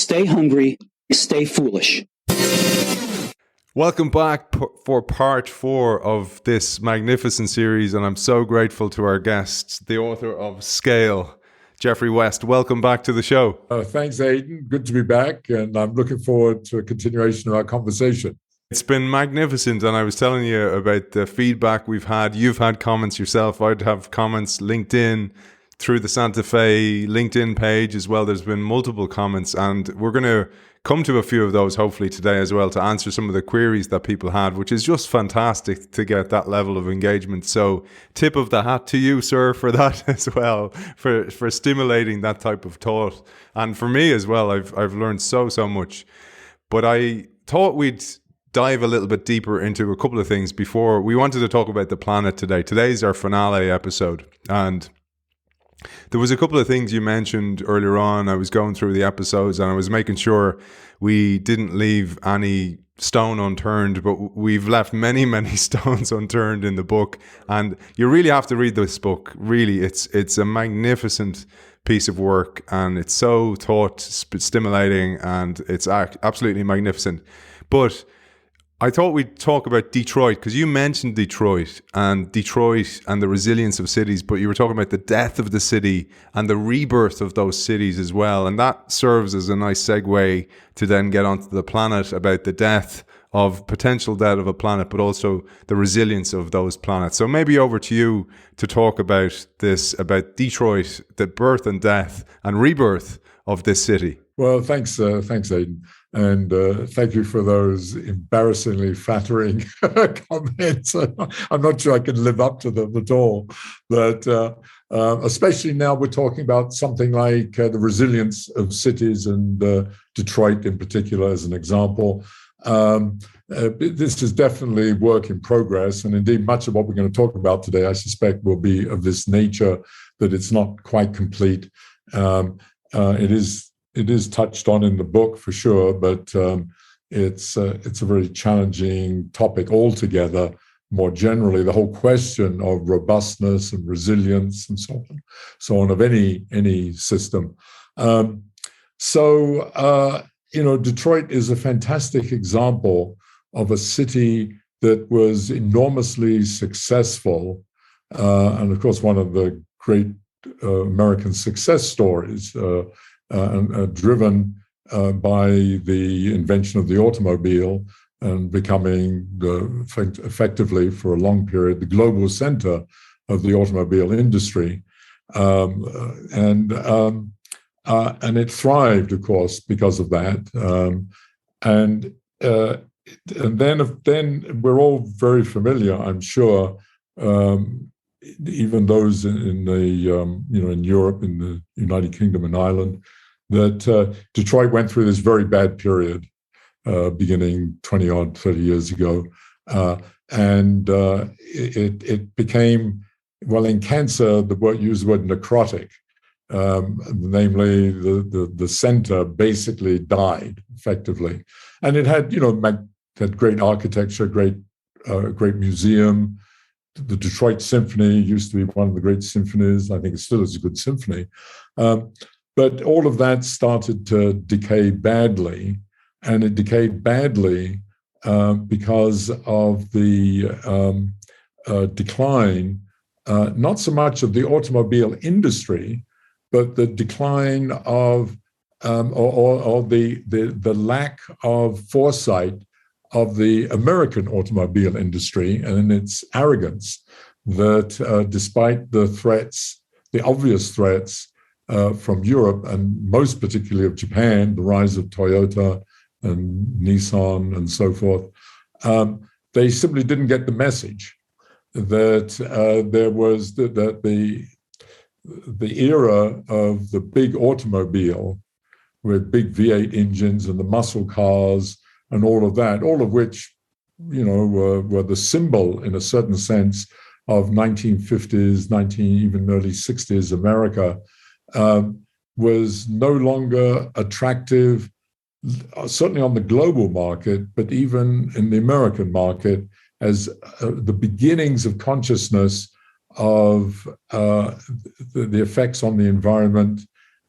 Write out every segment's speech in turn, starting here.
Stay hungry, stay foolish. Welcome back for part 4 of this magnificent series, and I'm so grateful to our guest, the author of Scale, Geoffrey West. Welcome back to the show. Thanks, Aidan. Good to be back, and I'm looking forward to a continuation of our conversation. It's been magnificent, and I was telling you about the feedback we've had. You've had comments yourself. I'd have comments LinkedIn, through the Santa Fe LinkedIn page as well. There's been multiple comments, and we're going to come to a few of those hopefully today as well to answer some of the queries that people had, which is just fantastic to get that level of engagement. So tip of the hat to you, sir, for that as well, for stimulating that type of thought. And for me as well, I've learned so much. But I thought we'd dive a little bit deeper into a couple of things before we wanted to talk about the planet today. Today's our finale episode, and there was a couple of things you mentioned earlier on. I was going through the episodes and I was making sure we didn't leave any stone unturned, but we've left many stones unturned in the book. And you really have to read this book. Really, it's a magnificent piece of work, and it's so thought stimulating, and it's absolutely magnificent. But I thought we'd talk about Detroit, because you mentioned Detroit and the resilience of cities, but you were talking about the death of the city and the rebirth of those cities as well. And that serves as a nice segue to then get onto the planet, about the potential death of a planet, but also the resilience of those planets. So maybe over to you to talk about this, about Detroit, the birth and death and rebirth of this city. Well, thanks, Aidan. And thank you for those embarrassingly flattering comments. I'm not sure I can live up to them at all. But especially now we're talking about something like the resilience of cities, and Detroit in particular as an example. This is definitely work in progress. And indeed, much of what we're going to talk about today, I suspect, will be of this nature, that it's not quite complete. It is touched on in the book for sure, but it's a very challenging topic altogether. More generally, the whole question of robustness and resilience and so on of any system. Detroit is a fantastic example of a city that was enormously successful, and of course one of the great American success stories. Driven by the invention of the automobile and becoming effectively for a long period the global center of the automobile industry, and it thrived, of course, because of that. And then we're all very familiar, I'm sure. Even those in Europe, in the United Kingdom and Ireland, that Detroit went through this very bad period beginning 20-odd, 30 years ago. And it became, well, in cancer, use the word necrotic, namely the center basically died effectively. And it had, had great architecture, great museum. The Detroit Symphony used to be one of the great symphonies. I think it still is a good symphony. But all of that started to decay badly, and it decayed badly because of the decline, not so much of the automobile industry, but the decline of or the lack of foresight of the American automobile industry and its arrogance, that despite the threats, the obvious threats from Europe, and most particularly of Japan, the rise of Toyota and Nissan and so forth, they simply didn't get the message that there was that the era of the big automobile with big V8 engines and the muscle cars and all of that, all of which, were the symbol, in a certain sense, of 1950s, even early 60s America, was no longer attractive, certainly on the global market, but even in the American market, as the beginnings of consciousness of the effects on the environment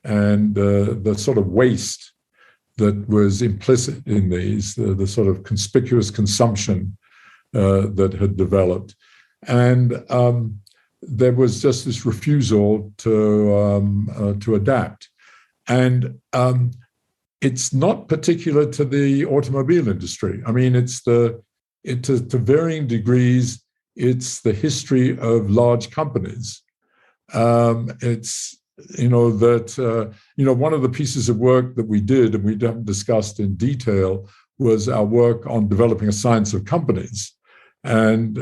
and the sort of waste that was implicit in these, the sort of conspicuous consumption that had developed. And there was just this refusal to adapt. And it's not particular to the automobile industry. I mean, to varying degrees, it's the history of large companies. It's one of the pieces of work that we did, and we haven't discussed in detail, was our work on developing a science of companies. And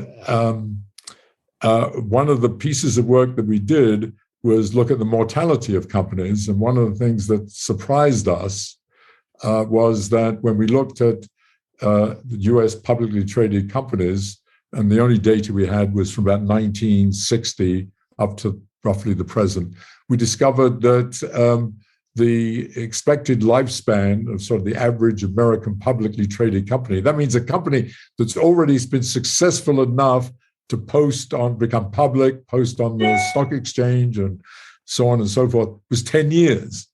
one of the pieces of work that we did was look at the mortality of companies. And one of the things that surprised us was that when we looked at the US publicly traded companies, and the only data we had was from about 1960 up to roughly the present, we discovered that the expected lifespan of sort of the average American publicly traded company, that means a company that's already been successful enough to become public, post on the stock exchange and so on and so forth, was 10 years.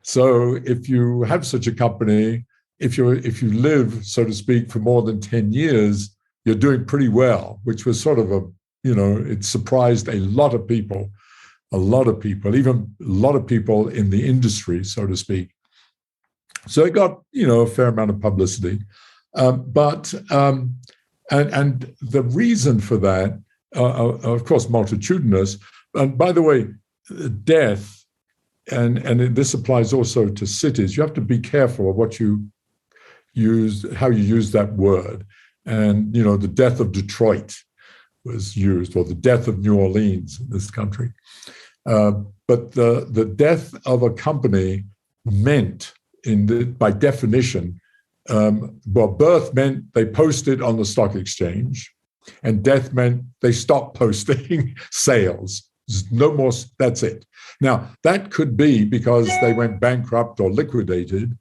So if you have such a company, if you live, so to speak, for more than 10 years, you're doing pretty well, which was sort of it surprised a lot of people, even a lot of people in the industry, so to speak. So it got, a fair amount of publicity. And the reason for that, of course, multitudinous. And by the way, death, and this applies also to cities, you have to be careful of what you use, how you use that word. And, the death of Detroit was used, or the death of New Orleans in this country. But the death of a company meant, by definition, birth meant they posted on the stock exchange, and death meant they stopped posting sales. There's no more, that's it. Now, that could be because they went bankrupt or liquidated,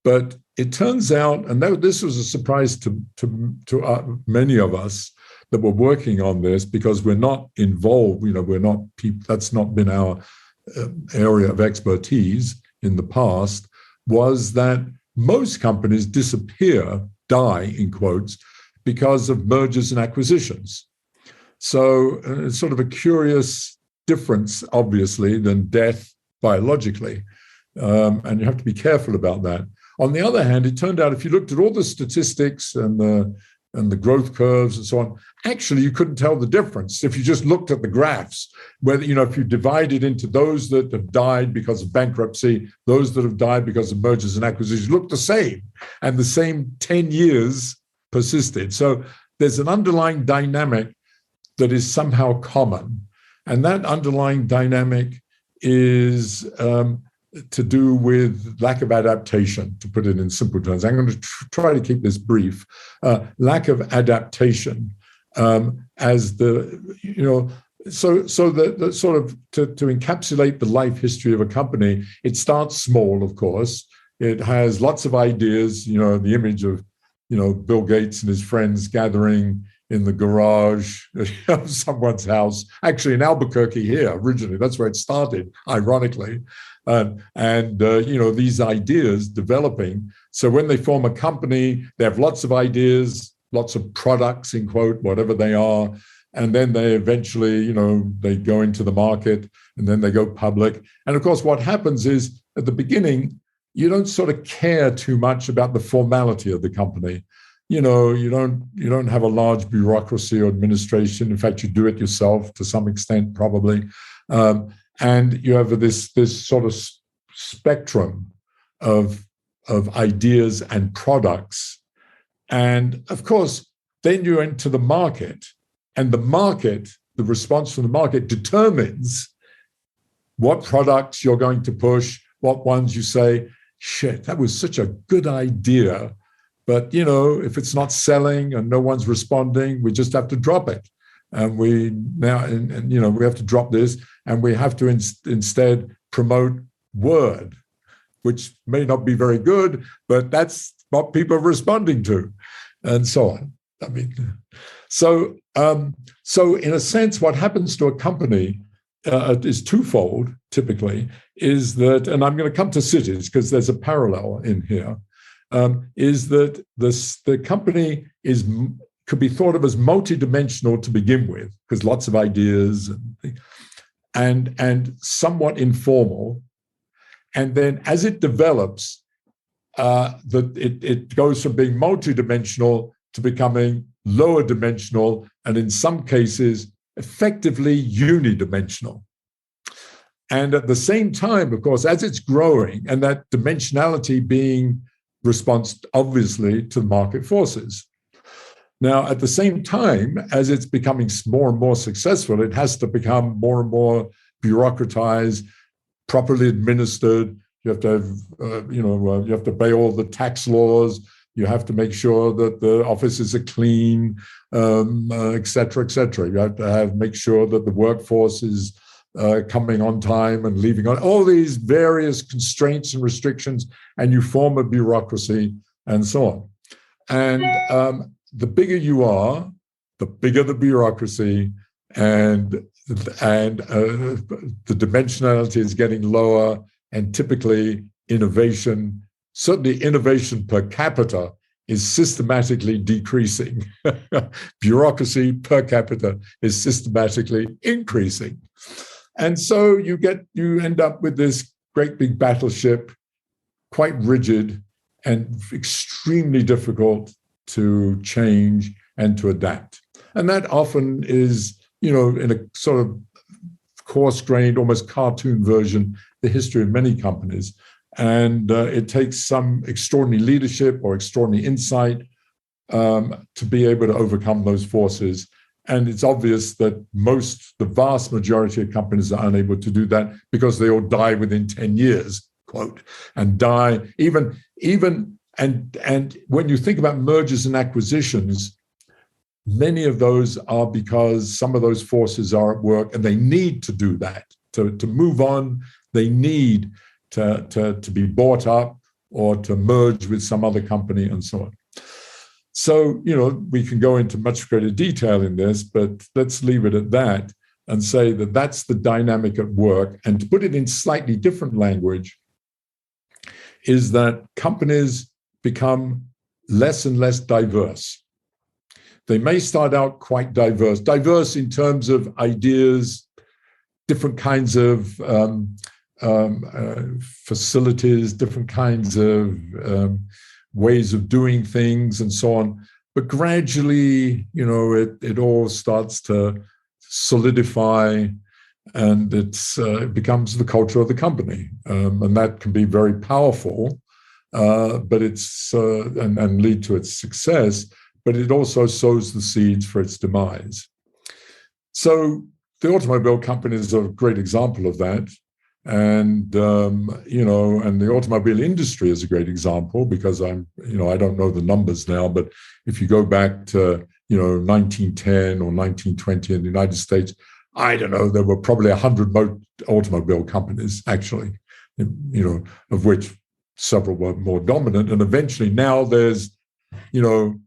but it turns out, and this was a surprise to many of us that were working on this, because we're not involved, we're not people, that's not been our area of expertise in the past, was that most companies die, in quotes, because of mergers and acquisitions. So it's sort of a curious difference, obviously, than death biologically. And you have to be careful about that. On the other hand, it turned out if you looked at all the statistics and the growth curves and so on, actually you couldn't tell the difference if you just looked at the graphs, whether, if you divided into those that have died because of bankruptcy, those that have died because of mergers and acquisitions, looked the same, and the same 10 years persisted. So there's an underlying dynamic that is somehow common, and that underlying dynamic is to do with lack of adaptation, to put it in simple terms. I'm going to try to keep this brief. Lack of adaptation as the sort of to encapsulate the life history of a company. It starts small, of course. It has lots of ideas, the image of, Bill Gates and his friends gathering in the garage of someone's house, actually in Albuquerque here originally. That's where it started, ironically. These ideas developing. So when they form a company, they have lots of ideas, lots of products, in quote, whatever they are. And then they eventually, they go into the market, and then they go public. And of course, what happens is at the beginning, you don't sort of care too much about the formality of the company. You don't have a large bureaucracy or administration. In fact, you do it yourself to some extent, probably. And you have this sort of spectrum of ideas and products. And of course, then you enter the market, and the response from the market determines what products you're going to push, what ones you say, shit, that was such a good idea. But, if it's not selling and no one's responding, we just have to drop it. And we have to drop this, and we have to instead promote Word, which may not be very good, but that's what people are responding to, and so on. I mean, so in a sense, what happens to a company is twofold, typically, is that, and I'm going to come to cities because there's a parallel in here, is that the company could be thought of as multidimensional to begin with, because lots of ideas and somewhat informal. And then as it develops, it goes from being multidimensional to becoming lower dimensional, and in some cases, effectively unidimensional. And at the same time, of course, as it's growing, and that dimensionality being response, obviously, to market forces. Now, at the same time, as it's becoming more and more successful, it has to become more and more bureaucratized, properly administered. You have to have, you have to obey all the tax laws. You have to make sure that the offices are clean, et cetera, et cetera. You have to make sure that the workforce is coming on time and leaving on, all these various constraints and restrictions, and you form a bureaucracy and so on. And the bigger you are, the bigger the bureaucracy, and the dimensionality is getting lower, and typically innovation, certainly innovation per capita, is systematically decreasing. Bureaucracy per capita is systematically increasing. And so you end up with this great big battleship, quite rigid and extremely difficult to change and to adapt. And that often is, in a sort of coarse-grained, almost cartoon version, the history of many companies. And it takes some extraordinary leadership or extraordinary insight to be able to overcome those forces. And it's obvious that the vast majority of companies are unable to do that because they all die within 10 years, quote, and die and when you think about mergers and acquisitions, many of those are because some of those forces are at work and they need to do that. To move on, they need to be bought up or to merge with some other company and so on. So, we can go into much greater detail in this, but let's leave it at that and say that that's the dynamic at work. And to put it in slightly different language is that companies become less and less diverse. They may start out quite diverse in terms of ideas, different kinds of facilities, different kinds of ways of doing things and so on. But gradually, it all starts to solidify, and it becomes the culture of the company. And that can be very powerful, but it's and lead to its success, but it also sows the seeds for its demise. So the automobile companies are a great example of that. And, and the automobile industry is a great example because I don't know the numbers now, but if you go back to, 1910 or 1920 in the United States, I don't know, there were probably 100 automobile companies, actually, of which several were more dominant. And eventually now there's,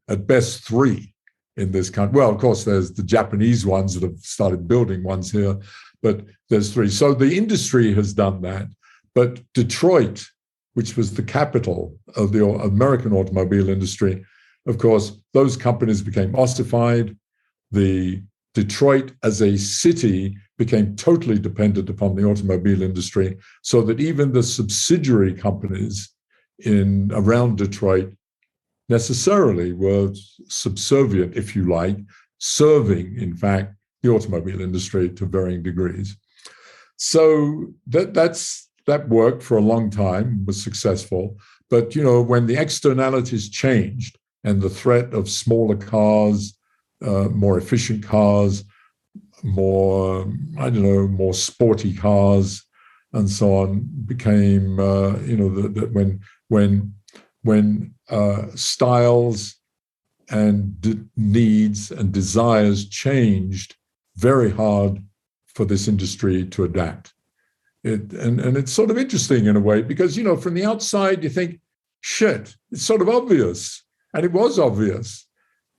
at best 3 in this country. Well, of course, there's the Japanese ones that have started building ones here, but there's 3. So the industry has done that. But Detroit, which was the capital of the American automobile industry, of course, those companies became ossified. The Detroit as a city became totally dependent upon the automobile industry, so that even the subsidiary companies around Detroit necessarily were subservient, if you like, serving, in fact, the automobile industry to varying degrees. So that worked for a long time, was successful. But, when the externalities changed and the threat of smaller cars, more efficient cars, more sporty cars, and so on, became, when styles and needs and desires changed, very hard for this industry to adapt. And it's sort of interesting in a way because, from the outside, you think, shit, it's sort of obvious. And it was obvious.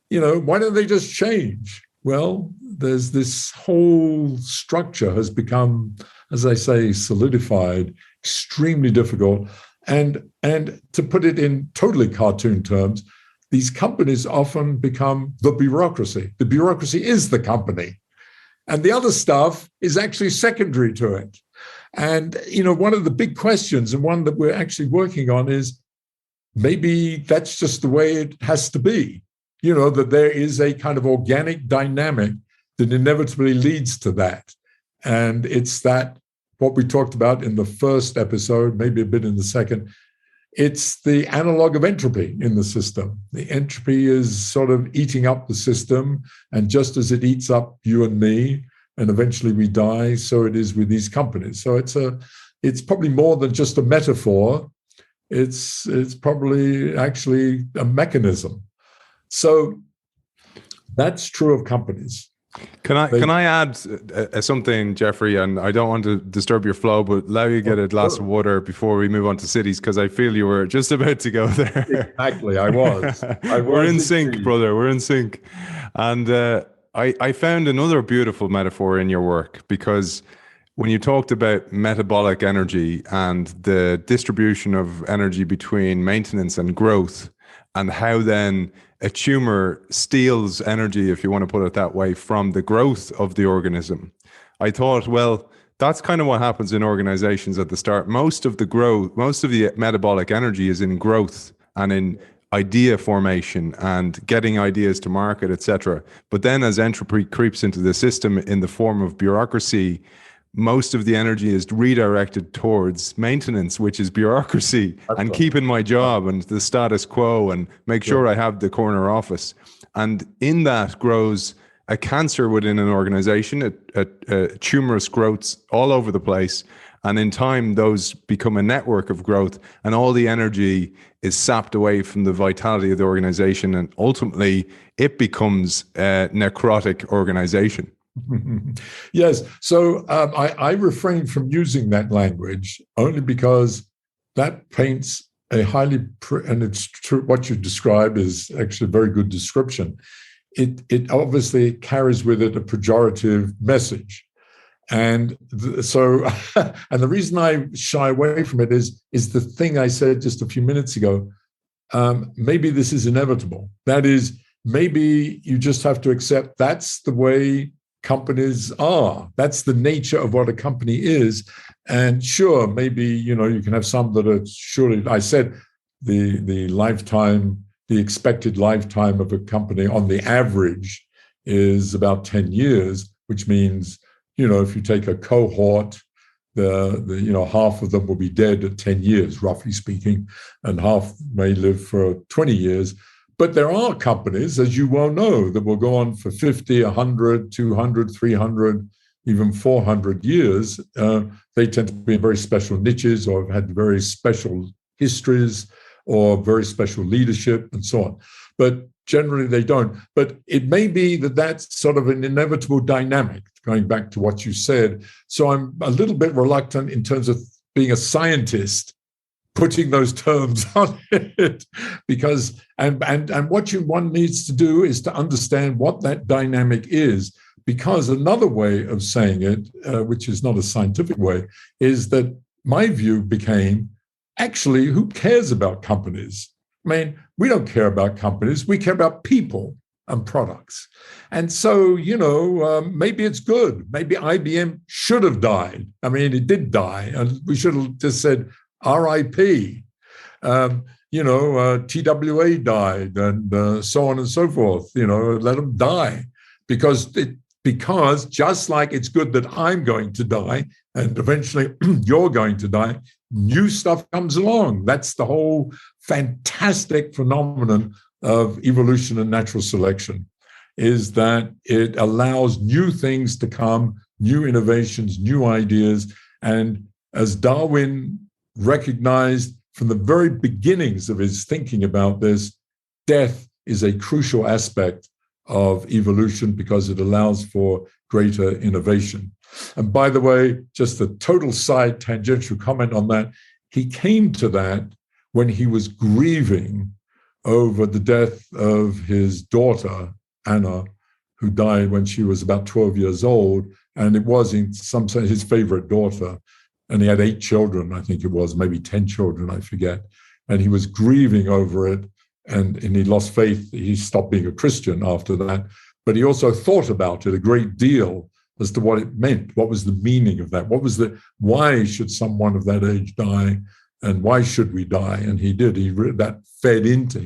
Why don't they just change? Well, there's this whole structure has become, as I say, solidified, extremely difficult. And to put it in totally cartoon terms, these companies often become the bureaucracy. The bureaucracy is the company. And the other stuff is actually secondary to it. And, one of the big questions, and one that we're actually working on, is maybe that's just the way it has to be. That there is a kind of organic dynamic that inevitably leads to that. And it's that, what we talked about in the first episode, maybe a bit in the second, it's the analog of entropy in the system. The entropy is sort of eating up the system, and just as it eats up you and me, and eventually we die, so it is with these companies. So it's probably more than just a metaphor. It's probably actually a mechanism. So that's true of companies. Can I add something, Geoffrey? And I don't want to disturb your flow, but allow you to get a glass of water before we move on to cities, because I feel you were just about to go there. Exactly, I was. We're in sync, brother. We're in sync. And I found another beautiful metaphor in your work, because when you talked about metabolic energy and the distribution of energy between maintenance and growth, and how then a tumor steals energy, if you want to put it that way, from the growth of the organism, I thought, well, that's kind of what happens in organizations at the start. Most of the metabolic energy is in growth and in idea formation and getting ideas to market, etc. But then as entropy creeps into the system in the form of bureaucracy, most of the energy is redirected towards maintenance, which is bureaucracy, and keeping my job and the status quo and make sure I have the corner office. And in that grows a cancer within an organization, a tumorous growths all over the place. And in time, those become a network of growth, and all the energy is sapped away from the vitality of the organization. And ultimately, it becomes a necrotic organization. Yes. So I refrain from using that language only because that paints a and it's true, what you describe is actually a very good description. It obviously carries with it a pejorative message. And so the reason I shy away from it is the thing I said just a few minutes ago. Maybe this is inevitable. That is, maybe you just have to accept that's the way companies are. That's the nature of what a company is. And sure, maybe, you can have some that are surely, I said, the expected lifetime of a company on the average is about 10 years, which means, if you take a cohort, the half of them will be dead at 10 years, roughly speaking, and half may live for 20 years. But there are companies, as you well know, that will go on for 50, 100, 200, 300, even 400 years. They tend to be in very special niches or have had very special histories or very special leadership and so on. But generally they don't. But it may be that that's sort of an inevitable dynamic, going back to what you said. So I'm a little bit reluctant in terms of being a scientist putting those terms on it, because and what one needs to do is to understand what that dynamic is, because another way of saying it, which is not a scientific way, is that my view became, actually, who cares about companies? I mean, we don't care about companies, we care about people and products. And so, maybe it's good. Maybe IBM should have died. I mean, it did die, and we should have just said, RIP, TWA died, and so on and so forth. Let them die, because just like it's good that I'm going to die, and eventually you're going to die, new stuff comes along. That's the whole fantastic phenomenon of evolution and natural selection, is that it allows new things to come, new innovations, new ideas, and as Darwin recognized from the very beginnings of his thinking about this, death is a crucial aspect of evolution because it allows for greater innovation. And by the way, just a total side tangential comment on that, he came to that when he was grieving over the death of his daughter, Anna, who died when she was about 12 years old. And it was, in some sense, his favorite daughter. And he had 8 children, I think it was, maybe 10 children, I forget. And he was grieving over it. And he lost faith. He stopped being a Christian after that. But he also thought about it a great deal as to what it meant. What was the meaning of that? Why should someone of that age die? And why should we die? And he did. That fed into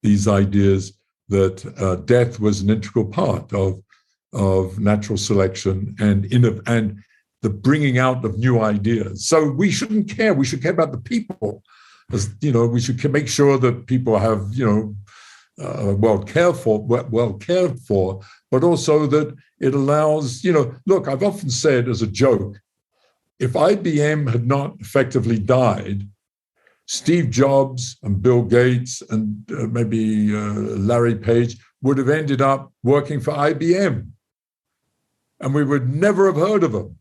these ideas that death was an integral part of natural selection and the bringing out of new ideas. So we shouldn't care. We should care about the people. As we should make sure that people have well cared for, but also that it allows. Look, I've often said as a joke, if IBM had not effectively died, Steve Jobs and Bill Gates and maybe Larry Page would have ended up working for IBM, and we would never have heard of them.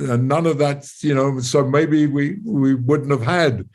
And none of that, so maybe we wouldn't have had,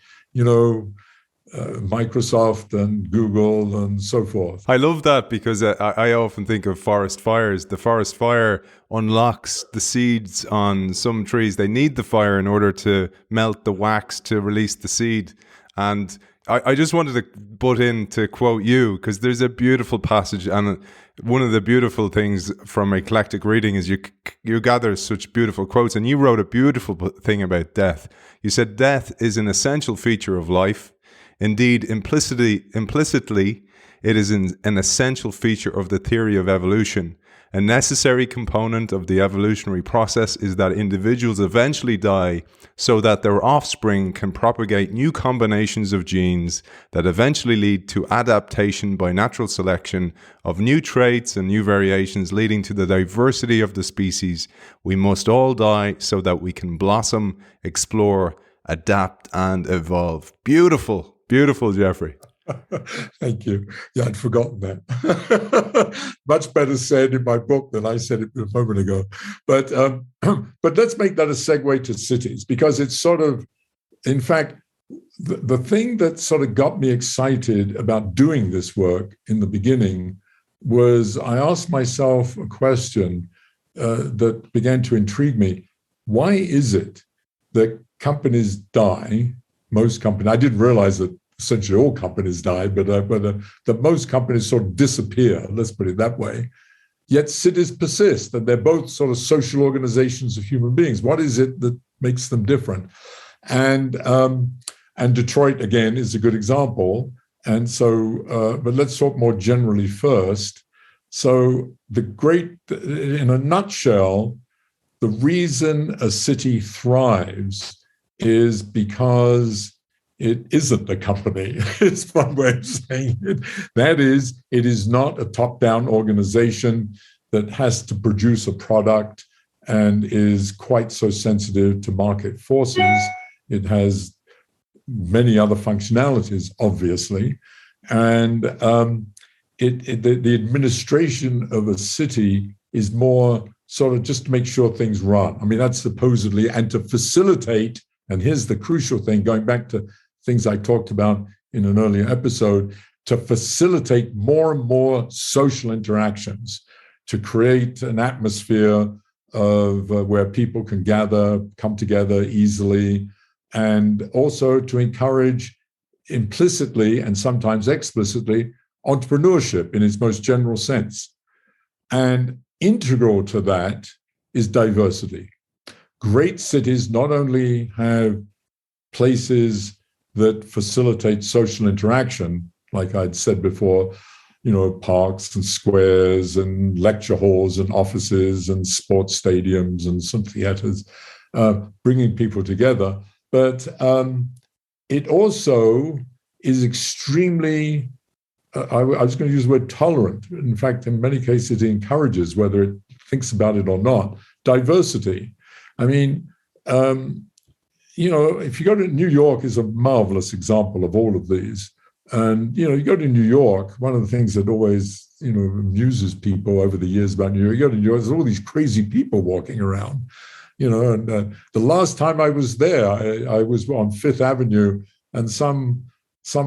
Microsoft and Google and so forth. I love that because I often think of forest fires. The forest fire unlocks the seeds on some trees. They need the fire in order to melt the wax to release the seed. And I just wanted to butt in to quote you, because there's a beautiful passage, and one of the beautiful things from eclectic reading is you gather such beautiful quotes, and you wrote a beautiful thing about death. You said, "Death is an essential feature of life. Indeed, implicitly, it is an essential feature of the theory of evolution. A necessary component of the evolutionary process is that individuals eventually die so that their offspring can propagate new combinations of genes that eventually lead to adaptation by natural selection of new traits and new variations, leading to the diversity of the species. We must all die so that we can blossom, explore, adapt, and evolve." Beautiful, beautiful, Geoffrey. Thank you. Yeah, I'd forgotten that. Much better said in my book than I said it a moment ago. But let's make that a segue to cities, because it's sort of, in fact, the thing that sort of got me excited about doing this work in the beginning was I asked myself a question that began to intrigue me. Why is it that companies die? Most companies, I didn't realize that essentially all companies die, but that most companies sort of disappear, let's put it that way. Yet cities persist, and they're both sort of social organizations of human beings. What is it that makes them different? And Detroit, again, is a good example. And so, but let's talk more generally first. So in a nutshell, the reason a city thrives is because it isn't a company. It's one way of saying it. That is, it is not a top-down organization that has to produce a product and is quite so sensitive to market forces. It has many other functionalities, obviously. And the administration of a city is more sort of just to make sure things run. I mean, that's supposedly, and to facilitate, and here's the crucial thing, going back to things I talked about in an earlier episode, to facilitate more and more social interactions, to create an atmosphere of where people can come together easily, and also to encourage implicitly and sometimes explicitly entrepreneurship in its most general sense. And integral to that is diversity. Great cities not only have places that facilitate social interaction, like I'd said before, parks and squares and lecture halls and offices and sports stadiums and some theaters, bringing people together. But it also is extremely, I was going to use the word tolerant. In fact, in many cases, it encourages, whether it thinks about it or not, diversity. I mean, if you go to New York is a marvelous example of all of these. And, you go to New York, one of the things that always, amuses people over the years about New York, you go to New York, there's all these crazy people walking around, and the last time I was there, I was on Fifth Avenue, and some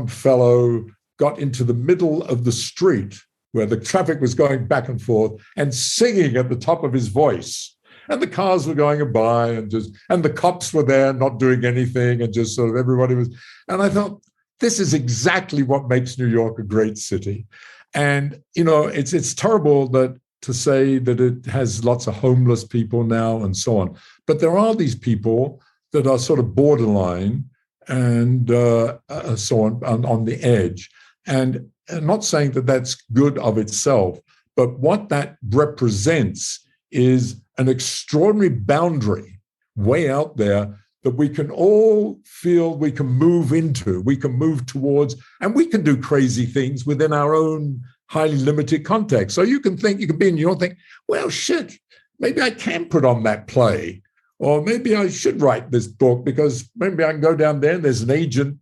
fellow got into the middle of the street where the traffic was going back and forth and singing at the top of his voice. And the cars were going by and the cops were there not doing anything, and just sort of everybody was. And I thought, this is exactly what makes New York a great city. And, it's terrible to say that it has lots of homeless people now and so on. But there are these people that are sort of borderline and so on the edge. And I'm not saying that that's good of itself, but what that represents is an extraordinary boundary way out there that we can all feel we can move into, we can move towards, and we can do crazy things within our own highly limited context. So you can be in New York, think, well, shit, maybe I can put on that play, or maybe I should write this book because maybe I can go down there and there's an agent,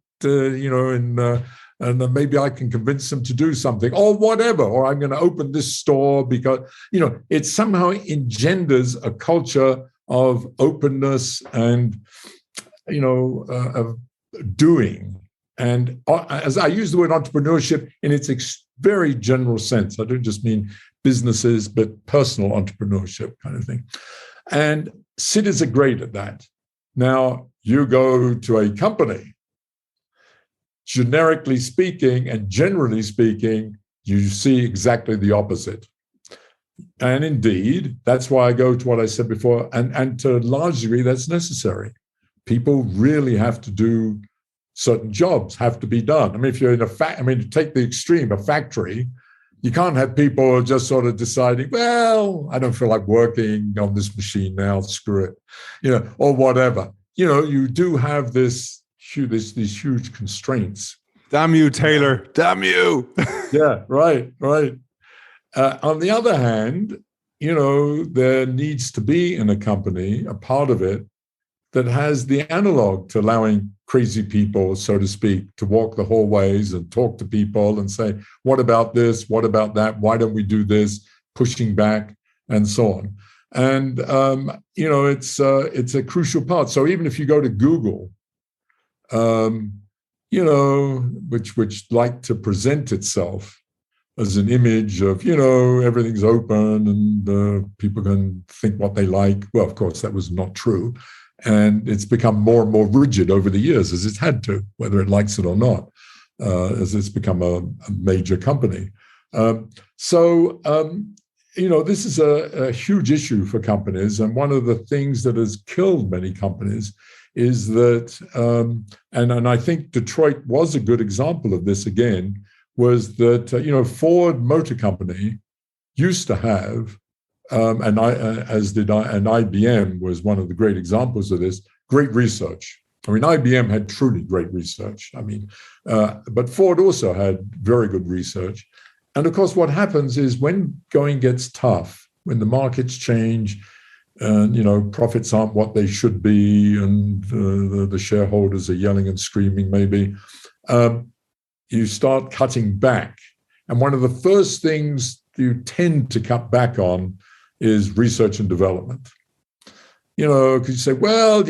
and maybe I can convince them to do something or whatever, or I'm going to open this store because, it somehow engenders a culture of openness and, of doing. And as I use the word entrepreneurship in its very general sense, I don't just mean businesses, but personal entrepreneurship kind of thing. And cities are great at that. Now, you go to a company, generically speaking and generally speaking, you see exactly the opposite. And indeed, that's why I go to what I said before, and to a large degree, that's necessary. People really have to do certain jobs, have to be done. I mean, if you're in take the extreme, a factory, you can't have people just sort of deciding, well, I don't feel like working on this machine now, screw it, or whatever. You do have these huge constraints. Damn you, Taylor. Damn you. Yeah, right. On the other hand, there needs to be in a company a part of it that has the analog to allowing crazy people, so to speak, to walk the hallways and talk to people and say, what about this? What about that? Why don't we do this? Pushing back and so on. And, it's a crucial part. So even if you go to Google, which like to present itself as an image of, everything's open and people can think what they like. Well, of course, that was not true. And it's become more and more rigid over the years, as it's had to, whether it likes it or not, as it's become a major company. This is a huge issue for companies. And one of the things that has killed many companies is that, and I think Detroit was a good example of this again, was that, Ford Motor Company used to have, and IBM was one of the great examples of this, great research. I mean, IBM had truly great research. But Ford also had very good research. And of course, what happens is when going gets tough, when the markets change, and profits aren't what they should be, and the shareholders are yelling and screaming, maybe, you start cutting back. And one of the first things you tend to cut back on is research and development. Because you say, well,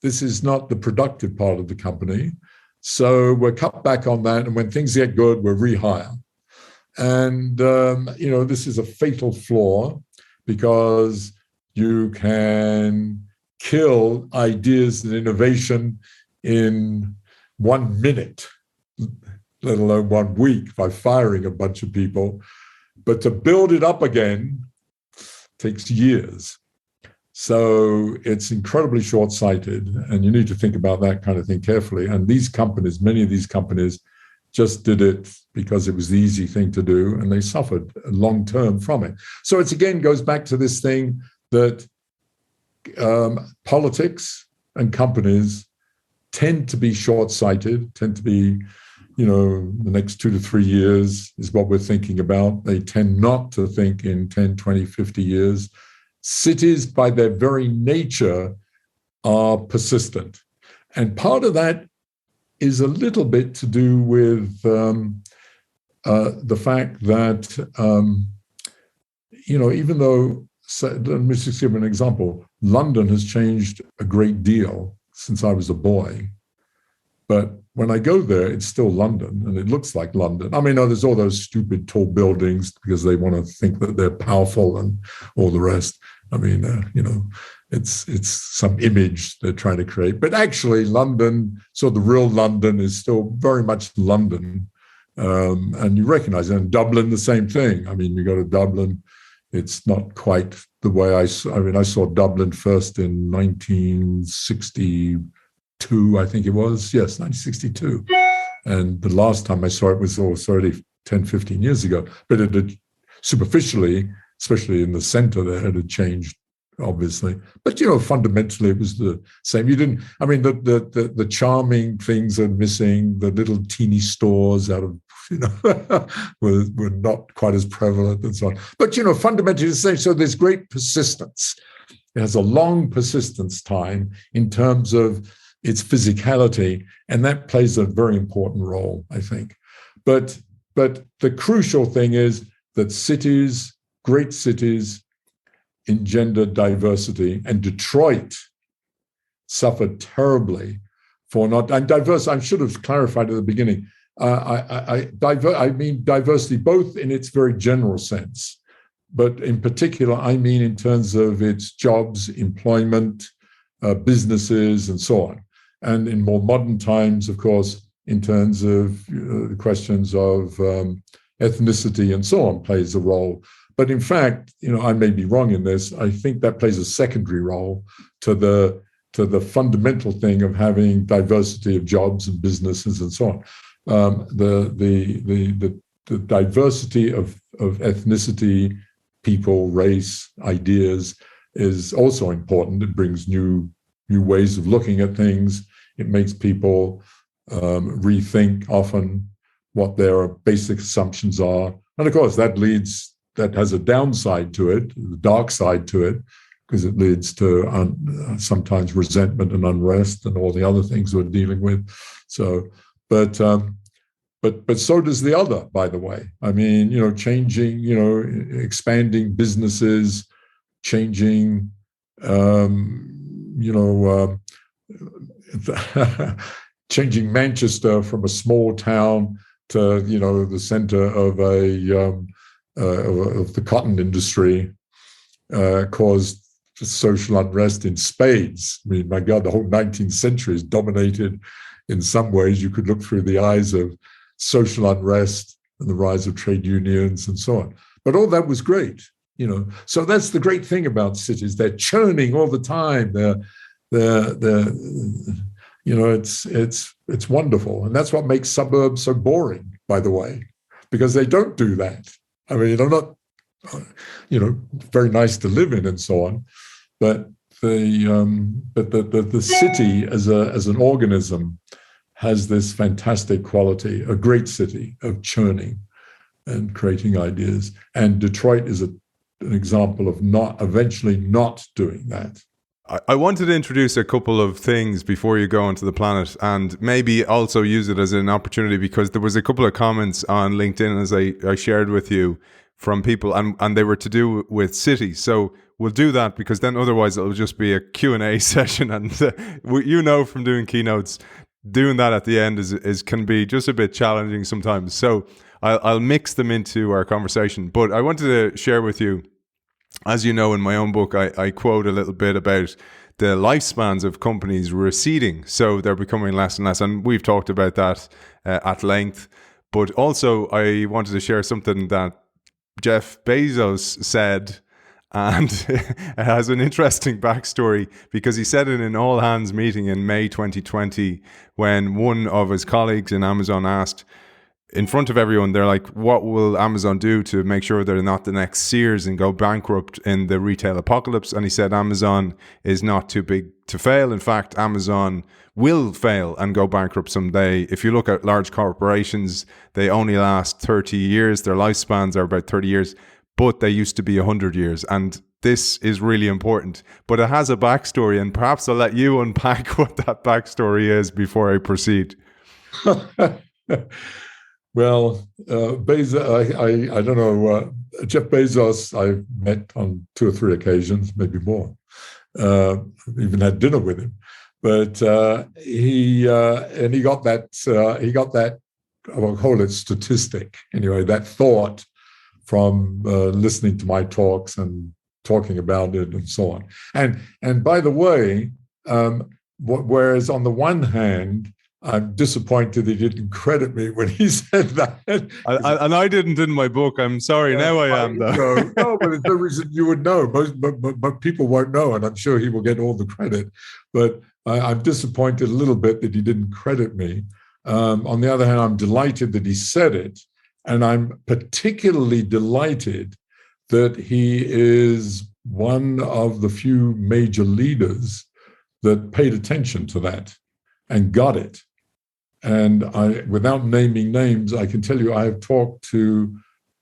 this is not the productive part of the company, so we'll cut back on that. And when things get good, we'll rehire. And, this is a fatal flaw, because you can kill ideas and innovation in 1 minute, let alone 1 week, by firing a bunch of people. But to build it up again takes years. So it's incredibly short-sighted, and you need to think about that kind of thing carefully. And these companies, many of these companies, just did it because it was the easy thing to do, and they suffered long-term from it. So it again goes back to this thing that politics and companies tend to be short-sighted, tend to be, the next 2 to 3 years is what we're thinking about. They tend not to think in 10, 20, 50 years. Cities, by their very nature, are persistent. And part of that is a little bit to do with the fact that, even though, let me just give an example. London has changed a great deal since I was a boy, but when I go there, it's still London, and it looks like London. I mean, there's all those stupid tall buildings because they want to think that they're powerful and all the rest. I mean, it's some image they're trying to create. But actually, London, so the real London is still very much London. And you recognize it. And Dublin, the same thing. I mean, you go to Dublin, it's not quite the way I saw Dublin first in 1962, I think it was. Yes, 1962. And the last time I saw it was already 10, 15 years ago. But it had superficially, especially in the center there, it had changed, obviously. But, fundamentally, it was the same. The charming things are missing. The little teeny stores out of, were not quite as prevalent and so on. But, fundamentally the same. So there's great persistence. It has a long persistence time in terms of its physicality, and that plays a very important role, I think. But the crucial thing is that cities, great cities, engender diversity, and Detroit suffered terribly for not. And diverse, I should have clarified at the beginning. I mean diversity both in its very general sense, but in particular, I mean in terms of its jobs, employment, businesses, and so on. And in more modern times, of course, in terms of the questions of ethnicity and so on, plays a role. But in fact, I may be wrong in this. I think that plays a secondary role to the fundamental thing of having diversity of jobs and businesses and so on. The diversity of ethnicity, people, race, ideas is also important. It brings new ways of looking at things. It makes people rethink often what their basic assumptions are. And of course, that has a downside to it, the dark side to it, because it leads to sometimes resentment and unrest and all the other things we're dealing with. So, but so does the other, by the way. I mean, changing, expanding businesses, changing, changing Manchester from a small town to, the center of of the cotton industry, caused social unrest in spades. I mean, my God, the whole 19th century is dominated in some ways. You could look through the eyes of social unrest and the rise of trade unions and so on. But all that was great, So that's the great thing about cities. They're churning all the time. It's wonderful. And that's what makes suburbs so boring, by the way, because they don't do that. I mean, they're not, very nice to live in and so on, but the city as an organism has this fantastic quality, a great city of churning and creating ideas. And Detroit is an example of eventually not doing that. I wanted to introduce a couple of things before you go onto the planet, and maybe also use it as an opportunity, because there was a couple of comments on LinkedIn, as I shared with you, from people, and they were to do with cities. So we'll do that, because then otherwise it'll just be a Q&A session, and from doing keynotes, doing that at the end is can be just a bit challenging sometimes. So I'll mix them into our conversation. But I wanted to share with you, as you know, in my own book, I quote a little bit about the lifespans of companies receding. So they're becoming less and less. And we've talked about that at length. But also, I wanted to share something that Jeff Bezos said, and it has an interesting backstory, because he said it in an all-hands meeting in May 2020, when one of his colleagues in Amazon asked, in front of everyone, they're like, what will Amazon do to make sure they're not the next Sears and go bankrupt in the retail apocalypse? And he said, Amazon is not too big to fail. In fact, Amazon will fail and go bankrupt someday. If you look at large corporations, they only last 30 years. Their lifespans are about 30 years, but they used to be 100 years. And this is really important. But it has a backstory, and perhaps I'll let you unpack what that backstory is before I proceed. Well, Bezos, I don't know. Jeff Bezos, I've met on 2 or 3 occasions, maybe more. Even had dinner with him. But he got that, I'll call it statistic anyway, that thought from listening to my talks and talking about it and so on. And by the way, whereas on the one hand, I'm disappointed he didn't credit me when he said that. And I didn't in my book. I'm sorry. Now I am, though. No, but there's no reason you would know. But people won't know, and I'm sure he will get all the credit. But I'm disappointed a little bit that he didn't credit me. On the other hand, I'm delighted that he said it. And I'm particularly delighted that he is one of the few major leaders that paid attention to that and got it. And without naming names, I can tell you I have talked to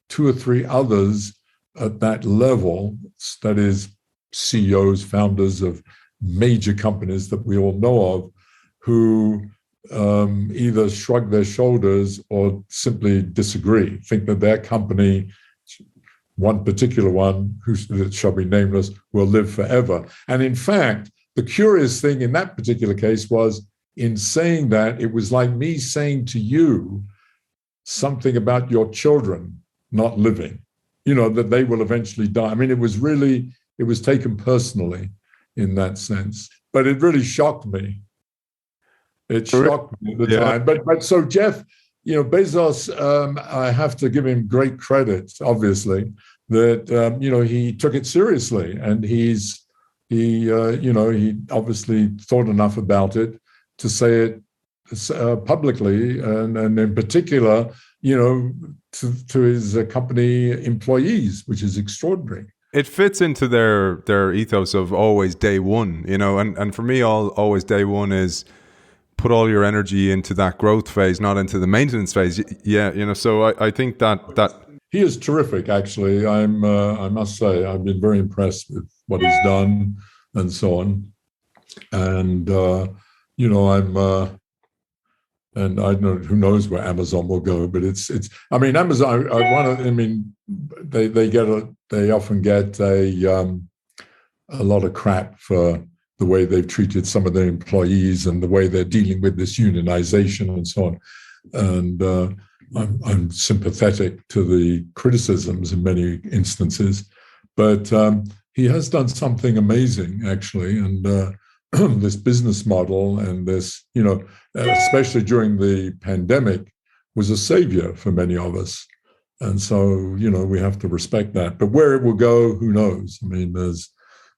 2 or 3 others at that level, that is CEOs, founders of major companies that we all know of, who either shrug their shoulders or simply disagree, think that their company, one particular one, that shall be nameless, will live forever. And in fact, the curious thing in that particular case was, in saying that, it was like me saying to you something about your children not living, that they will eventually die. I mean, it was taken personally in that sense, but it really shocked me. It shocked me at the time. But so Jeff, Bezos, I have to give him great credit, obviously, that, he took it seriously, and he obviously thought enough about it to say it publicly, and in particular, to his company employees, which is extraordinary. It fits into their ethos of always day one, and for me, always day one is put all your energy into that growth phase, not into the maintenance phase. Yeah, so I think that he is terrific. Actually, I must say, I've been very impressed with what he's done and so on, and. And I don't know, who knows where Amazon will go, but it's. I mean, Amazon. They often get a lot of crap for the way they've treated some of their employees and the way they're dealing with this unionization and so on. And I'm sympathetic to the criticisms in many instances, but he has done something amazing, actually, and. This business model and this, especially during the pandemic, was a savior for many of us. And so, we have to respect that. But where it will go, who knows? I mean, there's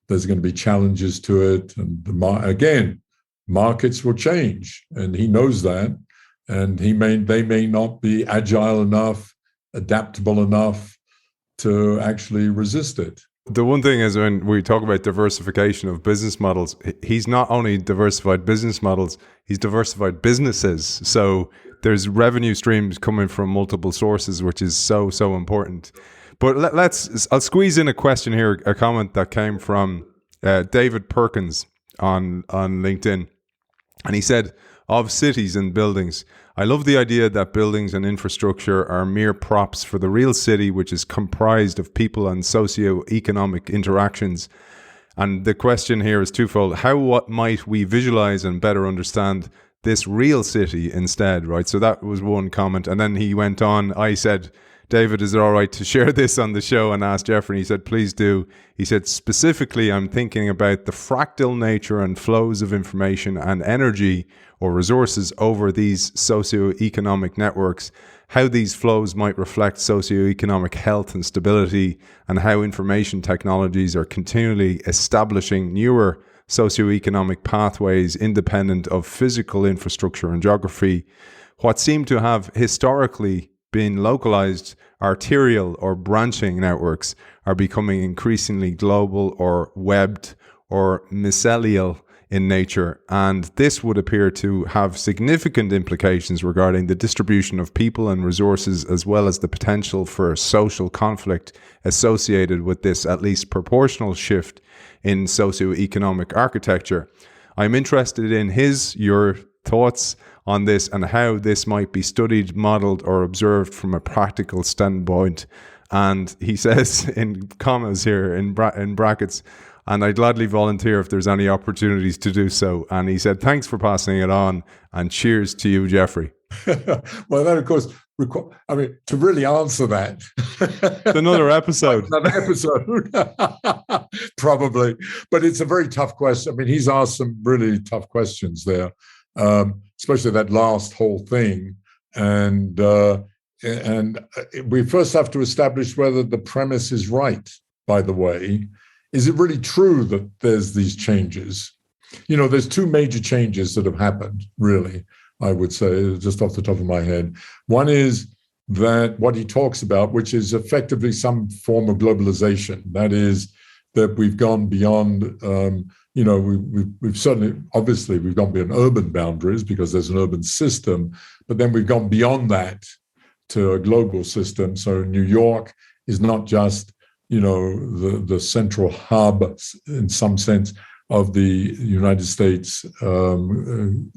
going to be challenges to it. And again, markets will change. And he knows that. And they may not be agile enough, adaptable enough to actually resist it. The one thing is, when we talk about diversification of business models, he's not only diversified business models, he's diversified businesses. So there's revenue streams coming from multiple sources, which is so important. But I'll squeeze in a question here, a comment that came from David Perkins on LinkedIn. And he said, of cities and buildings, I love the idea that buildings and infrastructure are mere props for the real city, which is comprised of people and socio-economic interactions. And the question here is twofold. What might we visualize and better understand this real city instead, right? So that was one comment. And then he went on, I said, David, is it all right to share this on the show? And asked Geoffrey, and he said, please do. He said, specifically, I'm thinking about the fractal nature and flows of information and energy or resources over these socioeconomic networks, how these flows might reflect socioeconomic health and stability, and how information technologies are continually establishing newer socioeconomic pathways independent of physical infrastructure and geography. What seem to have historically been localized arterial or branching networks are becoming increasingly global or webbed or mycelial in nature, and this would appear to have significant implications regarding the distribution of people and resources, as well as the potential for social conflict associated with this at least proportional shift in socioeconomic architecture. I'm interested in your thoughts on this and how this might be studied, modeled, or observed from a practical standpoint. And he says in commas here, in brackets, and I'd gladly volunteer if there's any opportunities to do so. And he said, thanks for passing it on, and cheers to you, Geoffrey. Well, that, of course, to really answer that. It's another episode. Another episode, probably. But it's a very tough question. I mean, he's asked some really tough questions there, especially that last whole thing. And we first have to establish whether the premise is right, by the way. Is it really true that there's these changes? There's two major changes that have happened, really, I would say, just off the top of my head. One is that what he talks about, which is effectively some form of globalization. That is, that we've gone beyond, we've certainly, obviously, we've gone beyond urban boundaries because there's an urban system, but then we've gone beyond that to a global system. So New York is not just, the central hub, in some sense, of the United States urban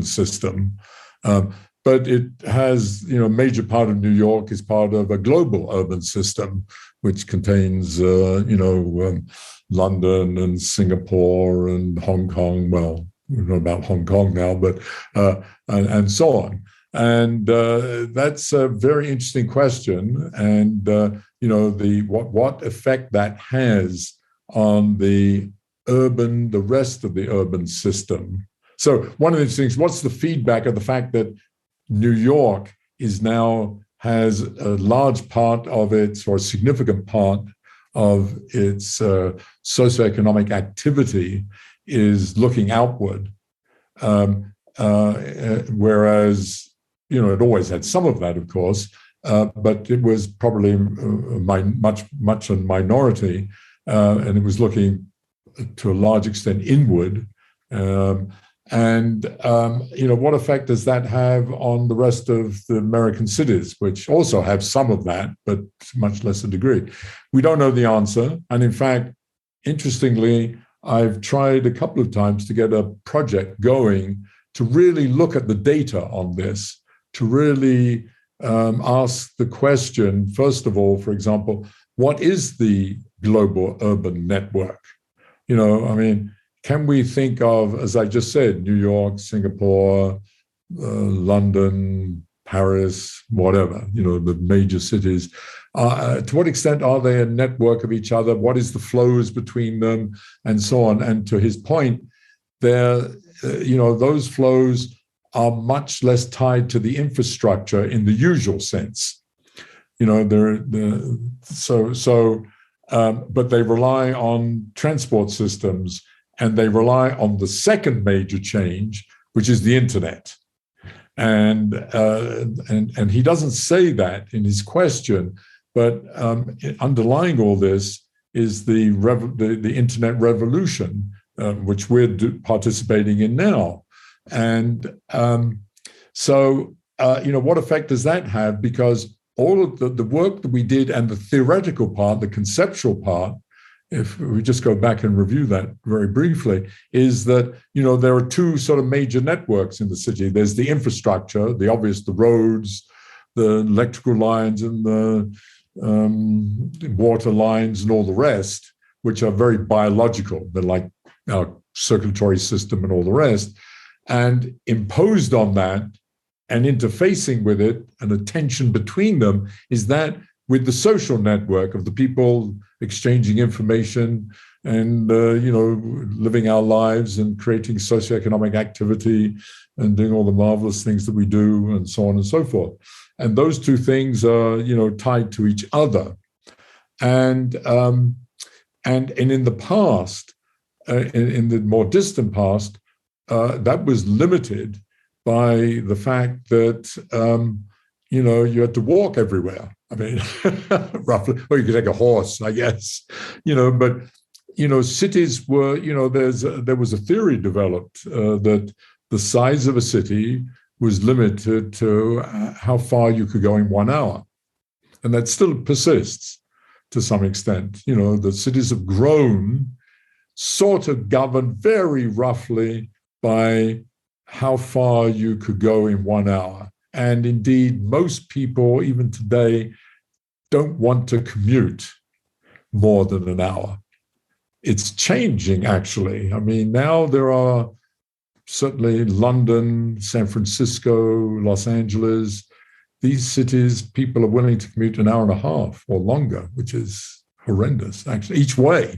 system, but it has, a major part of New York is part of a global urban system, which contains, London and Singapore and Hong Kong. Well, we don't know about Hong Kong now, but and so on. And that's a very interesting question. And what effect that has on the rest of the urban system. So one of these things, what's the feedback of the fact that New York has a large part of its, or a significant part of its socioeconomic activity is looking outward, whereas, it always had some of that, of course, but it was probably much a minority, and it was looking to a large extent inward. What effect does that have on the rest of the American cities, which also have some of that, but to much lesser degree? We don't know the answer. And in fact, interestingly, I've tried a couple of times to get a project going to really look at the data on this, to really ask the question, first of all, for example, what is the global urban network? Can we think of, as I just said, New York, Singapore, London, Paris, whatever, the major cities? To what extent are they a network of each other? What is the flows between them, and so on? And to his point, those flows are much less tied to the infrastructure in the usual sense. But they rely on transport systems, and they rely on the second major change, which is the internet. And he doesn't say that in his question, but underlying all this is the internet revolution, which we're participating in now. And what effect does that have? Because all of the work that we did and the theoretical part, the conceptual part, if we just go back and review that very briefly, is that, there are two sort of major networks in the city. There's the infrastructure, the roads, the electrical lines, and the water lines, and all the rest, which are very biological. They're like our circulatory system and all the rest. And imposed on that and interfacing with it, and a tension between them, is that with the social network of the people exchanging information and, living our lives and creating socioeconomic activity and doing all the marvelous things that we do, and so on and so forth. And those two things are, tied to each other. And in the past, in the more distant past, that was limited by the fact that, you had to walk everywhere. Roughly, or you could take a horse, I guess, but, cities were, there was a theory developed that the size of a city was limited to how far you could go in 1 hour. And that still persists to some extent. The cities have grown, sort of governed very roughly by how far you could go in 1 hour. And indeed, most people, even today, don't want to commute more than an hour. it's changing, actually. I mean, now there are certainly London, San Francisco, Los Angeles, these cities, people are willing to commute an hour and a half or longer, which is horrendous, actually, each way.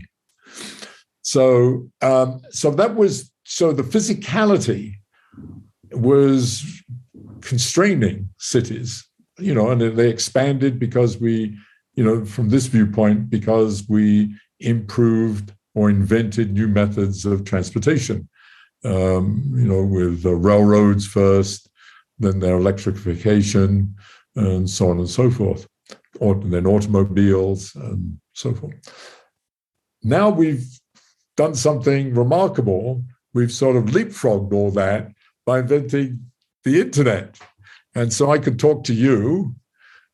So the physicality was constraining cities, and they expanded because we, from this viewpoint, because we improved or invented new methods of transportation, with railroads first, then their electrification, and so on and so forth, and then automobiles and so forth. Now we've done something remarkable. We've sort of leapfrogged all that by inventing the internet. And so I could talk to you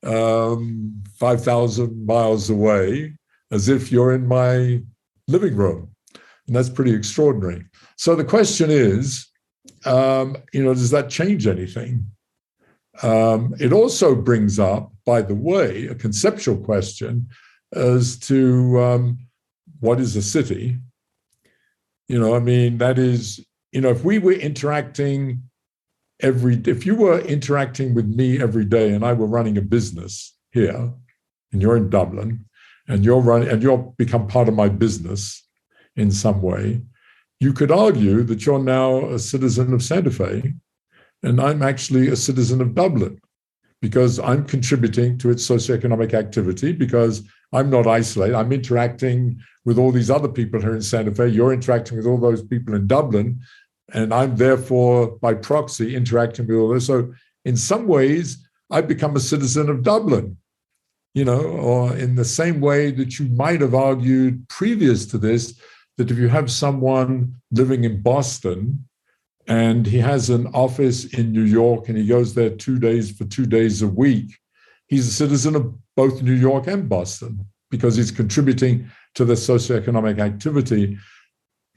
5,000 miles away as if you're in my living room. And that's pretty extraordinary. So the question is, does that change anything? It also brings up, by the way, a conceptual question as to what is a city? That is, if we were interacting if you were interacting with me every day and I were running a business here, and you're in Dublin, and you're become part of my business in some way, you could argue that you're now a citizen of Santa Fe, and I'm actually a citizen of Dublin, because I'm contributing to its socioeconomic activity, because I'm not isolated. I'm interacting with all these other people here in Santa Fe. You're interacting with all those people in Dublin, and I'm therefore, by proxy, interacting with all this. So in some ways, I've become a citizen of Dublin, or in the same way that you might have argued previous to this, that if you have someone living in Boston and he has an office in New York and he goes there 2 days a week, he's a citizen of both New York and Boston, because he's contributing to the socioeconomic activity,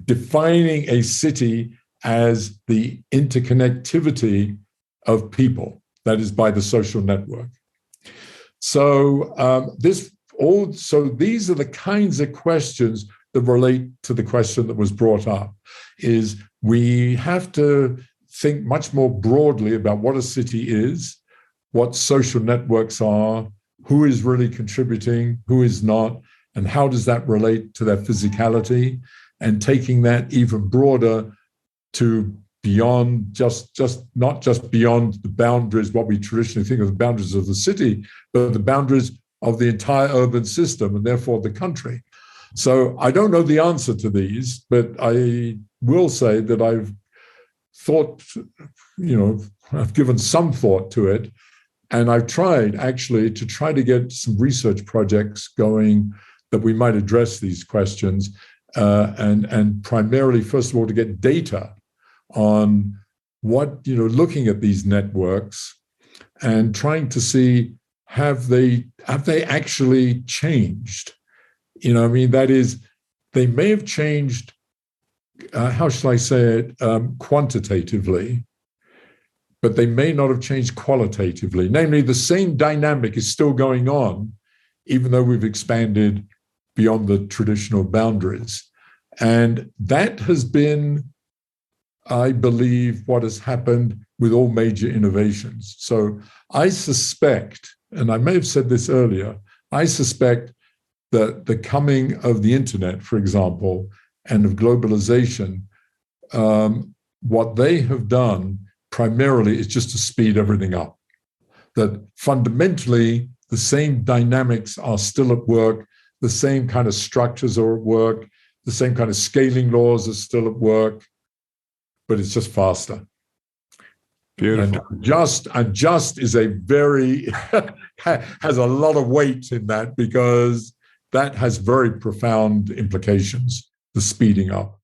defining a city as the interconnectivity of people, that is, by the social network. So these are the kinds of questions that relate to the question that was brought up, is we have to think much more broadly about what a city is, what social networks are, who is really contributing, who is not, and how does that relate to their physicality, and taking that even broader to beyond not just beyond the boundaries, what we traditionally think of the boundaries of the city, but the boundaries of the entire urban system and therefore the country. So I don't know the answer to these, but I will say that I've thought, I've given some thought to it, and I've tried actually to get some research projects going that we might address these questions, and primarily, first of all, to get data on what, looking at these networks and trying to see, have they actually changed? That is, they may have changed, how shall I say it, quantitatively, but they may not have changed qualitatively. Namely, the same dynamic is still going on, even though we've expanded beyond the traditional boundaries. And that has been, I believe, what has happened with all major innovations. So I suspect, and I may have said this earlier, I suspect that the coming of the internet, for example, and of globalization, what they have done primarily is just to speed everything up. That fundamentally, the same dynamics are still at work, the same kind of structures are at work, the same kind of scaling laws are still at work, but it's just faster. Beautiful. And just is a very, has a lot of weight in that, because that has very profound implications, the speeding up,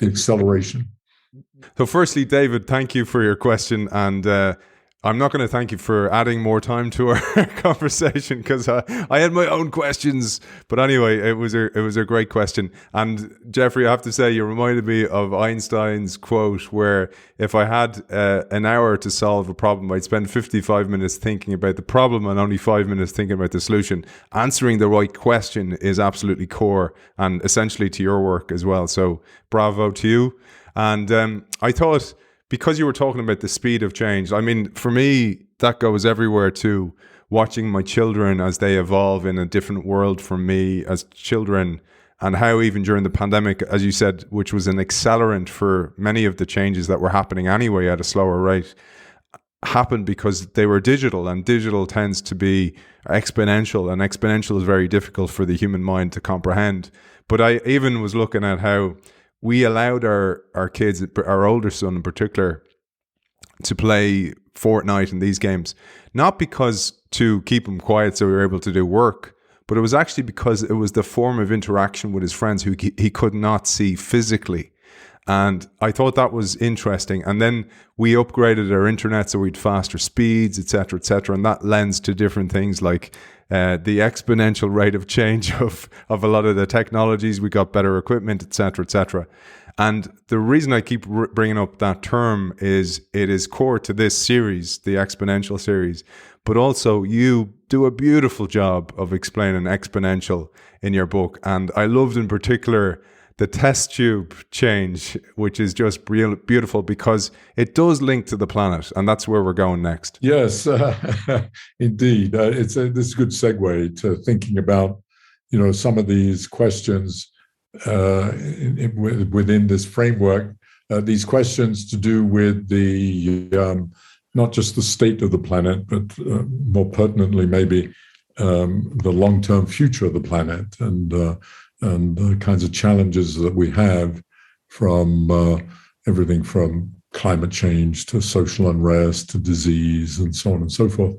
the acceleration. So firstly, David, thank you for your question. And I'm not going to thank you for adding more time to our conversation because I had my own questions. But anyway, it was a great question. And Geoffrey, I have to say, you reminded me of Einstein's quote where if I had an hour to solve a problem, I'd spend 55 minutes thinking about the problem and only 5 minutes thinking about the solution. Answering the right question is absolutely core and essentially to your work as well. So bravo to you. And I thought, because you were talking about the speed of change, I mean, for me, that goes everywhere too. Watching my children as they evolve in a different world from me as children, and how even during the pandemic, as you said, which was an accelerant for many of the changes that were happening anyway at a slower rate, happened because they were digital, and digital tends to be exponential, and exponential is very difficult for the human mind to comprehend. But I even was looking at how we allowed our kids, our older son in particular, to play Fortnite and these games, not because to keep him quiet so we were able to do work, but it was actually because it was the form of interaction with his friends who he could not see physically. And I thought that was interesting. And then we upgraded our internet so we'd faster speeds, et cetera, and that lends to different things like the exponential rate of change of a lot of the technologies. We got better equipment, et cetera. And the reason I keep bringing up that term is it is core to this series, the exponential series, but also you do a beautiful job of explaining exponential in your book. And I loved in particular the test tube change, which is just beautiful because it does link to the planet, and that's where we're going next. Yes, indeed. This is a good segue to thinking about, some of these questions within this framework. These questions to do with the not just the state of the planet, but more pertinently, maybe the long-term future of the planet, and the kinds of challenges that we have from everything from climate change to social unrest to disease and so on and so forth.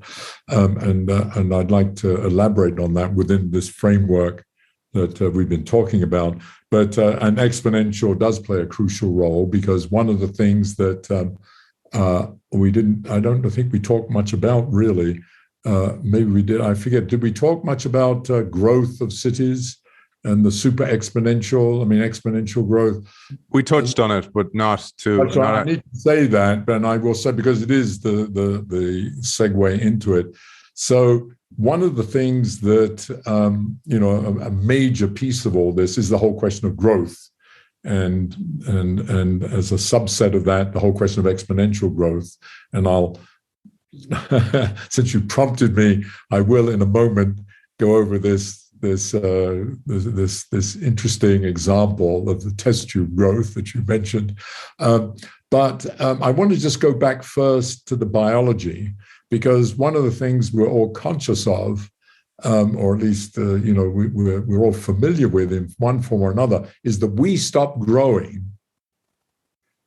And I'd like to elaborate on that within this framework that we've been talking about. But an exponential does play a crucial role, because one of the things that I don't think we talked much about really, maybe we did, I forget, did we talk much about growth of cities and the super exponential, exponential growth? We touched on it, but not to... So I need to say that, but I will say, because it is the segue into it. So one of the things that, a major piece of all this is the whole question of growth. And as a subset of that, the whole question of exponential growth. And I'll, since you prompted me, I will in a moment go over this interesting example of the test tube growth that you mentioned. But I want to just go back first to the biology, because one of the things we're all conscious of, or at least we're all familiar with in one form or another, is that we stop growing,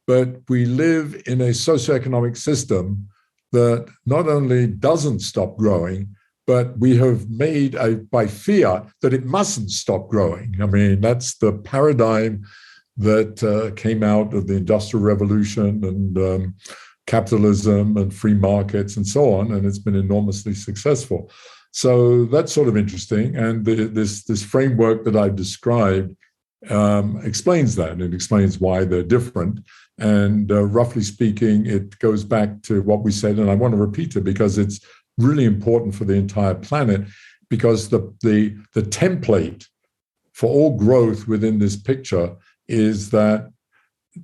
but we live in a socioeconomic system that not only doesn't stop growing, but we have made by fear that it mustn't stop growing. That's the paradigm that came out of the Industrial Revolution and capitalism and free markets and so on, and it's been enormously successful. So that's sort of interesting. And this framework that I've described explains that. It explains why they're different. And roughly speaking, it goes back to what we said, and I want to repeat it because it's really important for the entire planet, because the template for all growth within this picture is that,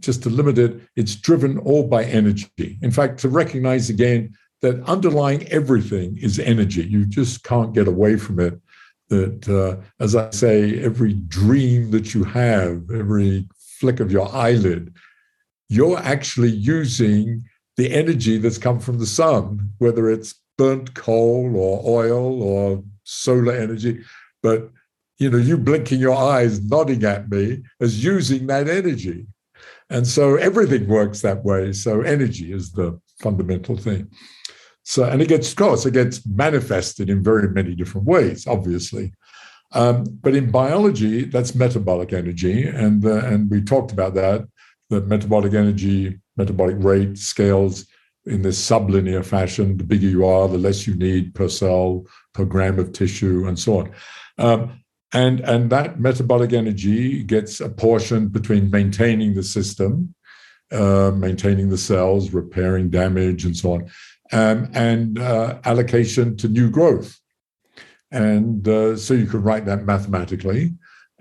just to limit it, it's driven all by energy. In fact, to recognize again that underlying everything is energy. You just can't get away from it. That, as I say, every dream that you have, every flick of your eyelid, you're actually using the energy that's come from the sun, whether it's burnt coal or oil or solar energy. But you blinking your eyes, nodding at me, as using that energy. And so everything works that way. So energy is the fundamental thing. So, and it gets manifested in very many different ways, obviously. But in biology, that's metabolic energy. And we talked about that metabolic energy, metabolic rate scales in this sublinear fashion. The bigger you are, the less you need per cell, per gram of tissue, and so on. And that metabolic energy gets apportioned between maintaining the system, maintaining the cells, repairing damage, and so on, and allocation to new growth. And so you can write that mathematically.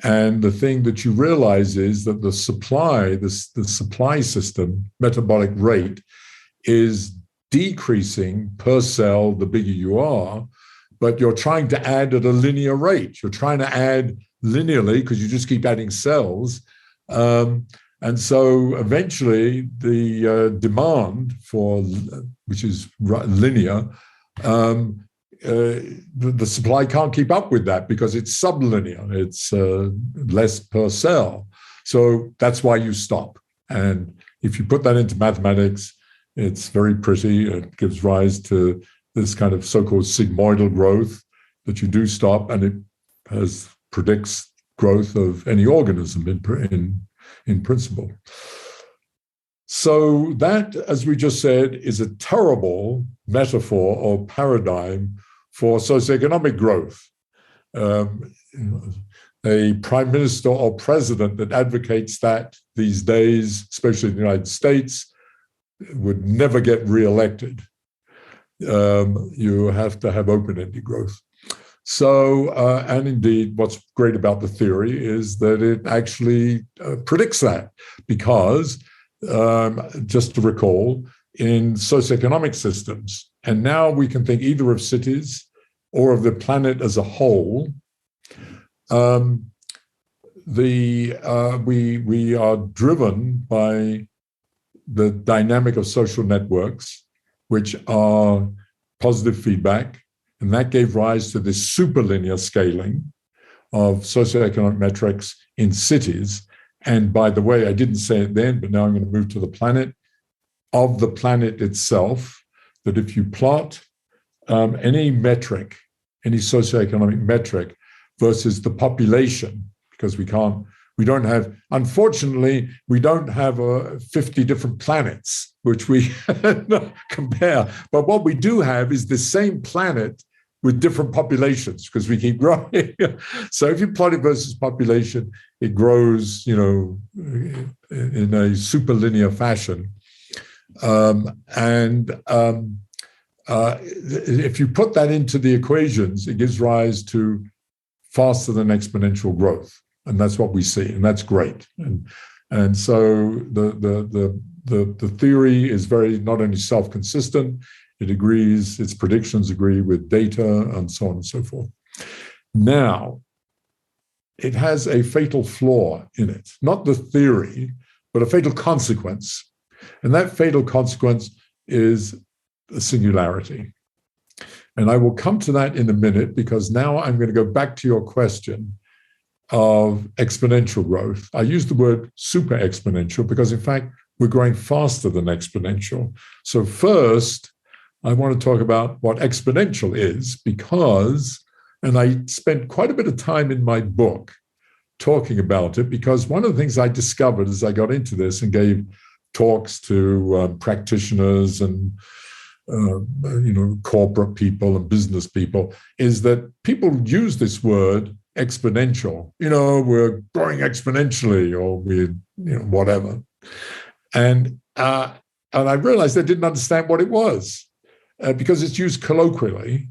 And the thing that you realize is that the supply system, metabolic rate, is decreasing per cell the bigger you are, but you're trying to add at a linear rate. You're trying to add linearly because you just keep adding cells. And so eventually the demand for, which is linear, the supply can't keep up with that because it's sublinear. It's less per cell. So that's why you stop. And if you put that into mathematics, it's very pretty. It gives rise to this kind of so-called sigmoidal growth that you do stop, and it predicts growth of any organism in principle. So that, as we just said, is a terrible metaphor or paradigm for socioeconomic growth. A prime minister or president that advocates that these days, especially in the United States, would never get reelected. You have to have open-ended growth. So, and indeed, what's great about the theory is that it actually predicts that, because just to recall, in socioeconomic systems, and now we can think either of cities or of the planet as a whole, we are driven by the dynamic of social networks, which are positive feedback, and that gave rise to this superlinear scaling of socioeconomic metrics in cities. And by the way, I didn't say it then, but now I'm going to move to the planet. Of the planet itself, that if you plot any metric, any socioeconomic metric versus the population, because unfortunately, we don't have 50 different planets, which we compare. But what we do have is the same planet with different populations, because we keep growing. So if you plot it versus population, it grows, in a superlinear fashion. If you put that into the equations, it gives rise to faster than exponential growth, and that's what we see, and that's great. And so the theory is very not only self-consistent, it agrees, its predictions agree with data, and so on and so forth. Now, it has a fatal flaw in it, not the theory, but a fatal consequence. And that fatal consequence is a singularity. And I will come to that in a minute, because now I'm going to go back to your question of exponential growth. I use the word super exponential because, in fact, we're growing faster than exponential. So first, I want to talk about what exponential is, because, and I spent quite a bit of time in my book talking about it, because one of the things I discovered as I got into this and gave talks to practitioners and corporate people and business people is that people use this word exponential. We're growing exponentially, or we're whatever. And I realized they didn't understand what it was because it's used colloquially,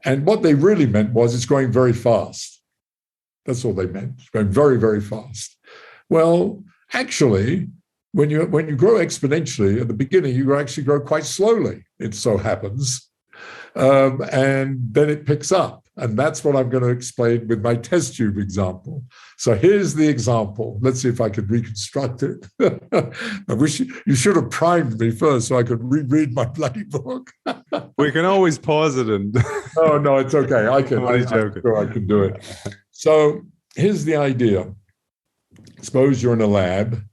and what they really meant was it's growing very fast. That's all they meant. It's going very, very fast. Well, actually, when you grow exponentially at the beginning, you actually grow quite slowly, it so happens. And then it picks up. And that's what I'm going to explain with my test tube example. So here's the example. Let's see if I can reconstruct it. I wish you should have primed me first so I could reread my bloody book. We can always pause it. And No, it's okay. I can do it. So here's the idea. Suppose you're in a lab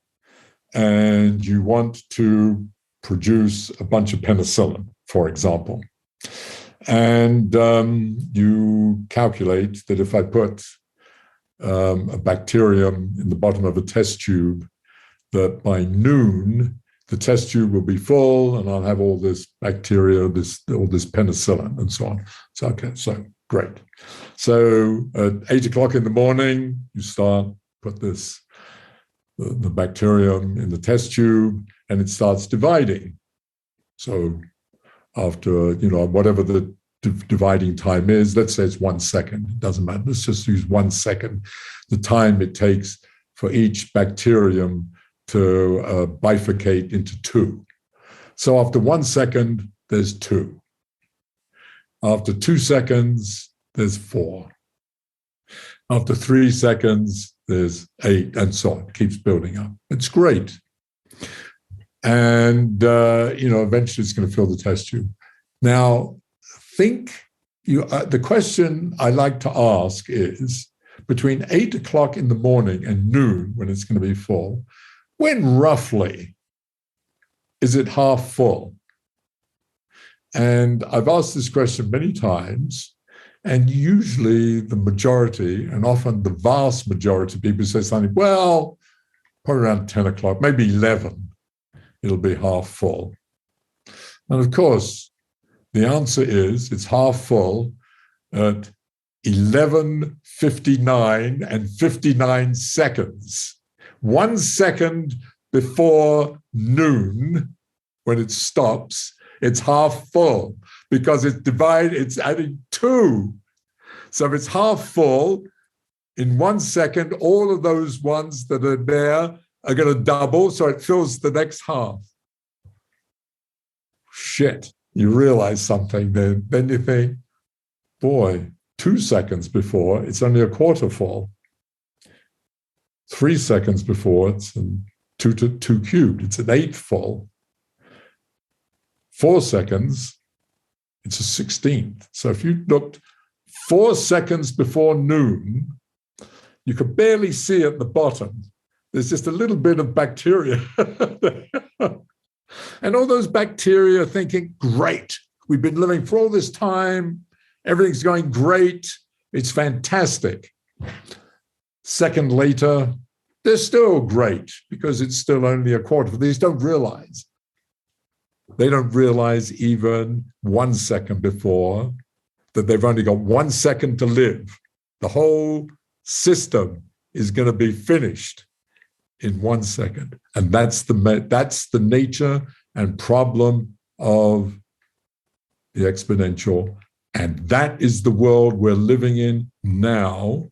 and you want to produce a bunch of penicillin, for example. And you calculate that if I put a bacterium in the bottom of a test tube, that by noon, the test tube will be full, and I'll have all this bacteria, all this penicillin, and so on. So, okay, so great. So at 8 o'clock in the morning, you put the bacterium in the test tube, and it starts dividing. So after, whatever the dividing time is, let's say it's 1 second. It doesn't matter. Let's just use 1 second, the time it takes for each bacterium to bifurcate into 2. So after 1 second, there's 2. After 2 seconds, there's 4. After 3 seconds, there's 8, and so on. It keeps building up. It's great. And, eventually it's going to fill the test tube. Now, the question I like to ask is, between 8 o'clock in the morning and noon, when it's going to be full, when roughly is it half full? And I've asked this question many times, and usually the majority, and often the vast majority of people say something, well, probably around 10 o'clock, maybe 11, it'll be half full. And of course, the answer is it's half full at 11:59 and 59 seconds. 1 second before noon, when it stops, it's half full because it's adding 2. So if it's half full, in 1 second, all of those ones that are there are going to double, so it fills the next half. Shit, you realize something then. Then you think, boy, 2 seconds before, it's only a quarter full. 3 seconds before, it's 2 to 2 cubed. It's an 8 full. 4 seconds, it's a 16th. So if you looked 4 seconds before noon, you could barely see at the bottom. There's just a little bit of bacteria. And all those bacteria are thinking, great, we've been living for all this time, everything's going great, it's fantastic. Second later, they're still great because it's still only a quarter. These don't realize. They don't realize even 1 second before that they've only got 1 second to live. The whole system is going to be finished in 1 second. And that's the nature and problem of the exponential. And that is the world we're living in now.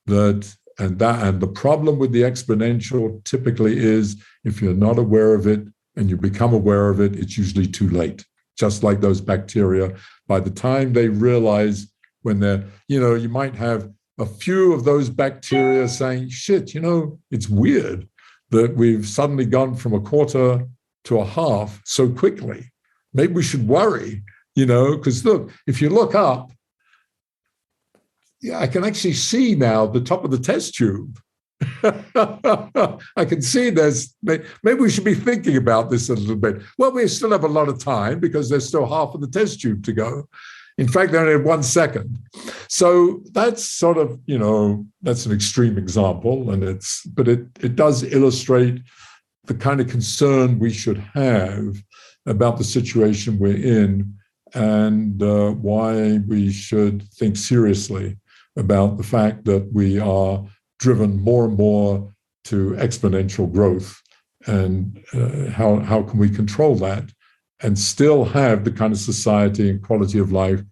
And the problem with the exponential typically is if you're not aware of it and you become aware of it, it's usually too late. Just like those bacteria, by the time they realize when they're, you might have a few of those bacteria saying, shit, it's weird that we've suddenly gone from a quarter to a half so quickly. Maybe we should worry, because look, if you look up, I can actually see now the top of the test tube. I can see maybe we should be thinking about this a little bit. Well, we still have a lot of time because there's still half of the test tube to go. In fact, they only have 1 second. So that's sort of, that's an extreme example, but it does illustrate the kind of concern we should have about the situation we're in and why we should think seriously about the fact that we are driven more and more to exponential growth, and how can we control that and still have the kind of society and quality of life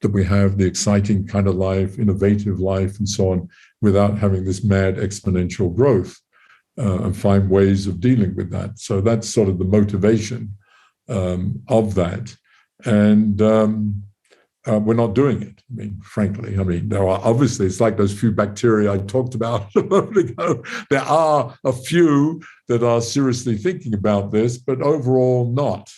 that we have, the exciting kind of life, innovative life, and so on, without having this mad exponential growth, and find ways of dealing with that. So that's sort of the motivation of that. And we're not doing it. Frankly, there are obviously, it's like those few bacteria I talked about a moment ago. There are a few that are seriously thinking about this, but overall not.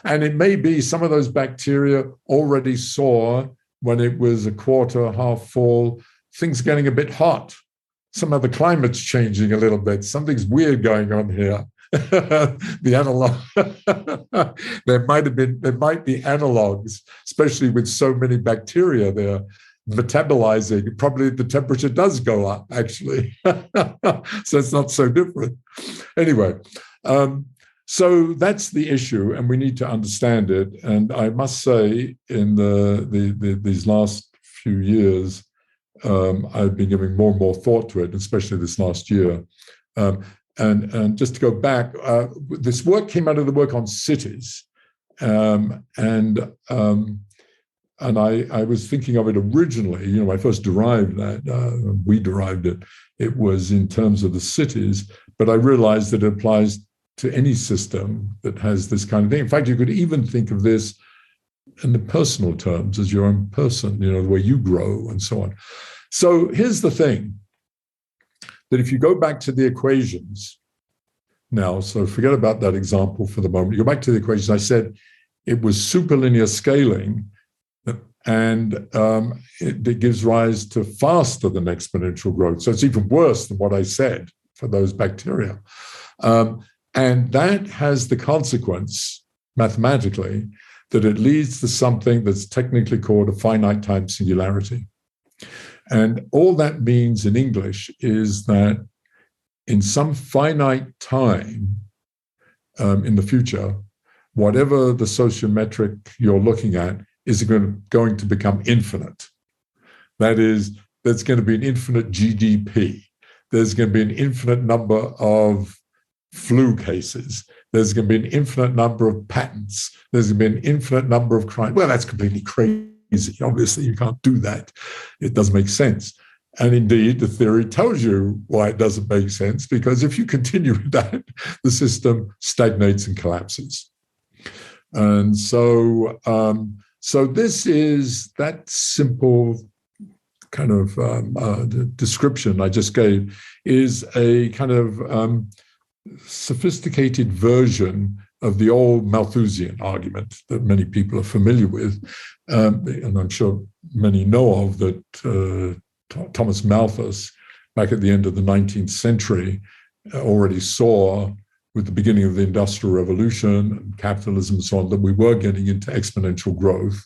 And it may be some of those bacteria already saw when it was a quarter, half full, things getting a bit hot. Some of the climate's changing a little bit. Something's weird going on here. The analog, there might be analogs, especially with so many bacteria there metabolizing. Probably the temperature does go up, actually. So it's not so different. Anyway, So that's the issue, and we need to understand it. And I must say, in these last few years, I've been giving more and more thought to it, especially this last year. And just to go back, this work came out of the work on cities, and I was thinking of it originally. When I first derived that, we derived it. It was in terms of the cities, but I realized that it applies to any system that has this kind of thing. In fact, you could even think of this in the personal terms as your own person, the way you grow and so on. So here's the thing, that if you go back to the equations now, so forget about that example for the moment. You go back to the equations, I said it was superlinear scaling, and it gives rise to faster than exponential growth. So it's even worse than what I said for those bacteria. And that has the consequence, mathematically, that it leads to something that's technically called a finite time singularity. And all that means in English is that in some finite time in the future, whatever the sociometric you're looking at is going to become infinite. That is, there's going to be an infinite GDP. There's going to be an infinite number of flu cases. There's going to be an infinite number of patents. There's going to be an infinite number of crimes. Well, that's completely crazy. Obviously, you can't do that. It doesn't make sense. And indeed, the theory tells you why it doesn't make sense, because if you continue with that, the system stagnates and collapses. And so, so this is that simple kind of description I just gave is a kind of sophisticated version of the old Malthusian argument that many people are familiar with, and I'm sure many know of, that Thomas Malthus, back at the end of the 19th century, already saw with the beginning of the Industrial Revolution and capitalism and so on, that we were getting into exponential growth.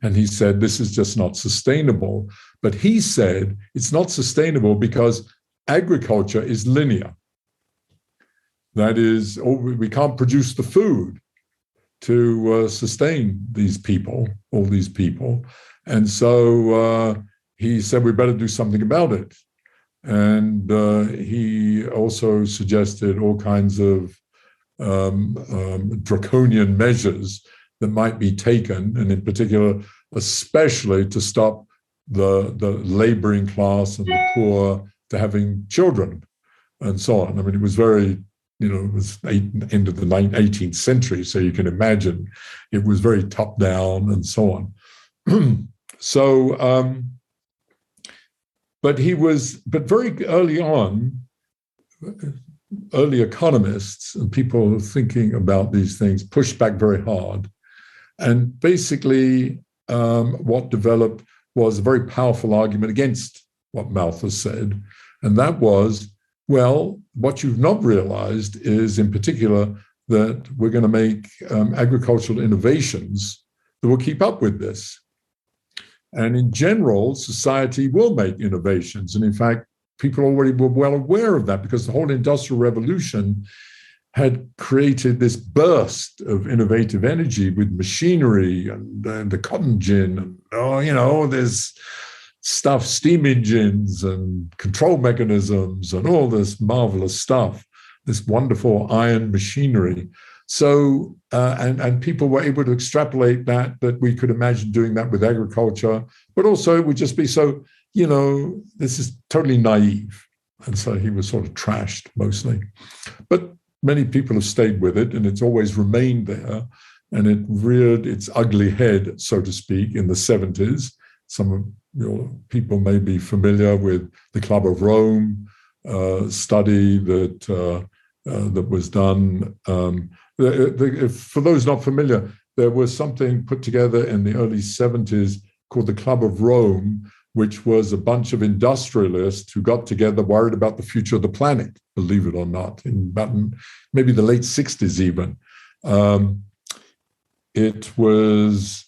And he said, this is just not sustainable. But he said it's not sustainable because agriculture is linear. That is, we can't produce the food to sustain these people, all these people. And so he said, we better do something about it. And he also suggested all kinds of draconian measures that might be taken, and in particular, especially to stop the laboring class and the poor to having children and so on. I mean, it was very, it was end of the 18th century, so you can imagine it was very top down and so on. So, but very early on, early economists and people thinking about these things pushed back very hard. And basically, what developed was a very powerful argument against what Malthus said. And that was, well, what you've not realized is, in particular, that we're going to make agricultural innovations that will keep up with this. And in general, society will make innovations. And in fact, people already were well aware of that, because the whole Industrial Revolution had created this burst of innovative energy with machinery and the cotton gin and, there's stuff, steam engines and control mechanisms and all this marvelous stuff, this wonderful iron machinery. So, and people were able to extrapolate that we could imagine doing that with agriculture, but also it would just be so, this is totally naive. And so he was sort of trashed mostly. But many people have stayed with it, and it's always remained there. And it reared its ugly head, so to speak, in the 70s. Some of your people may be familiar with the Club of Rome study that was done. For those not familiar, there was something put together in the early 70s called the Club of Rome, which was a bunch of industrialists who got together, worried about the future of the planet, believe it or not, in about maybe the late 60s even. It was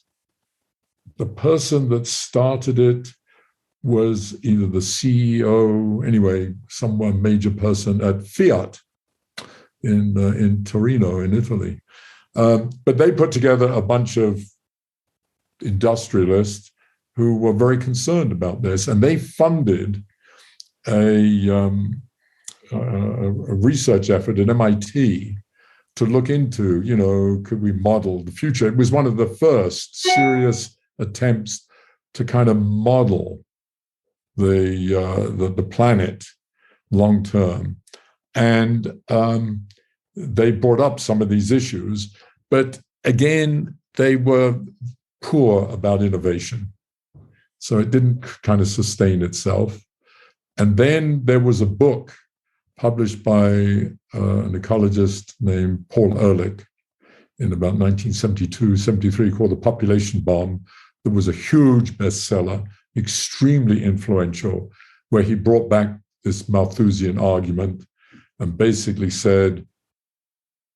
the person that started it was either the CEO, anyway, some major person at Fiat. in Torino, in Italy. But they put together a bunch of industrialists who were very concerned about this, and they funded a research effort at MIT to look into, could we model the future? It was one of the first serious attempts to kind of model the planet long term, and they brought up some of these issues, but again, they were poor about innovation, so it didn't kind of sustain itself. And then there was a book published by an ecologist named Paul Ehrlich in about 1972, 73, called The Population Bomb. That was a huge bestseller, extremely influential, where he brought back this Malthusian argument and basically said,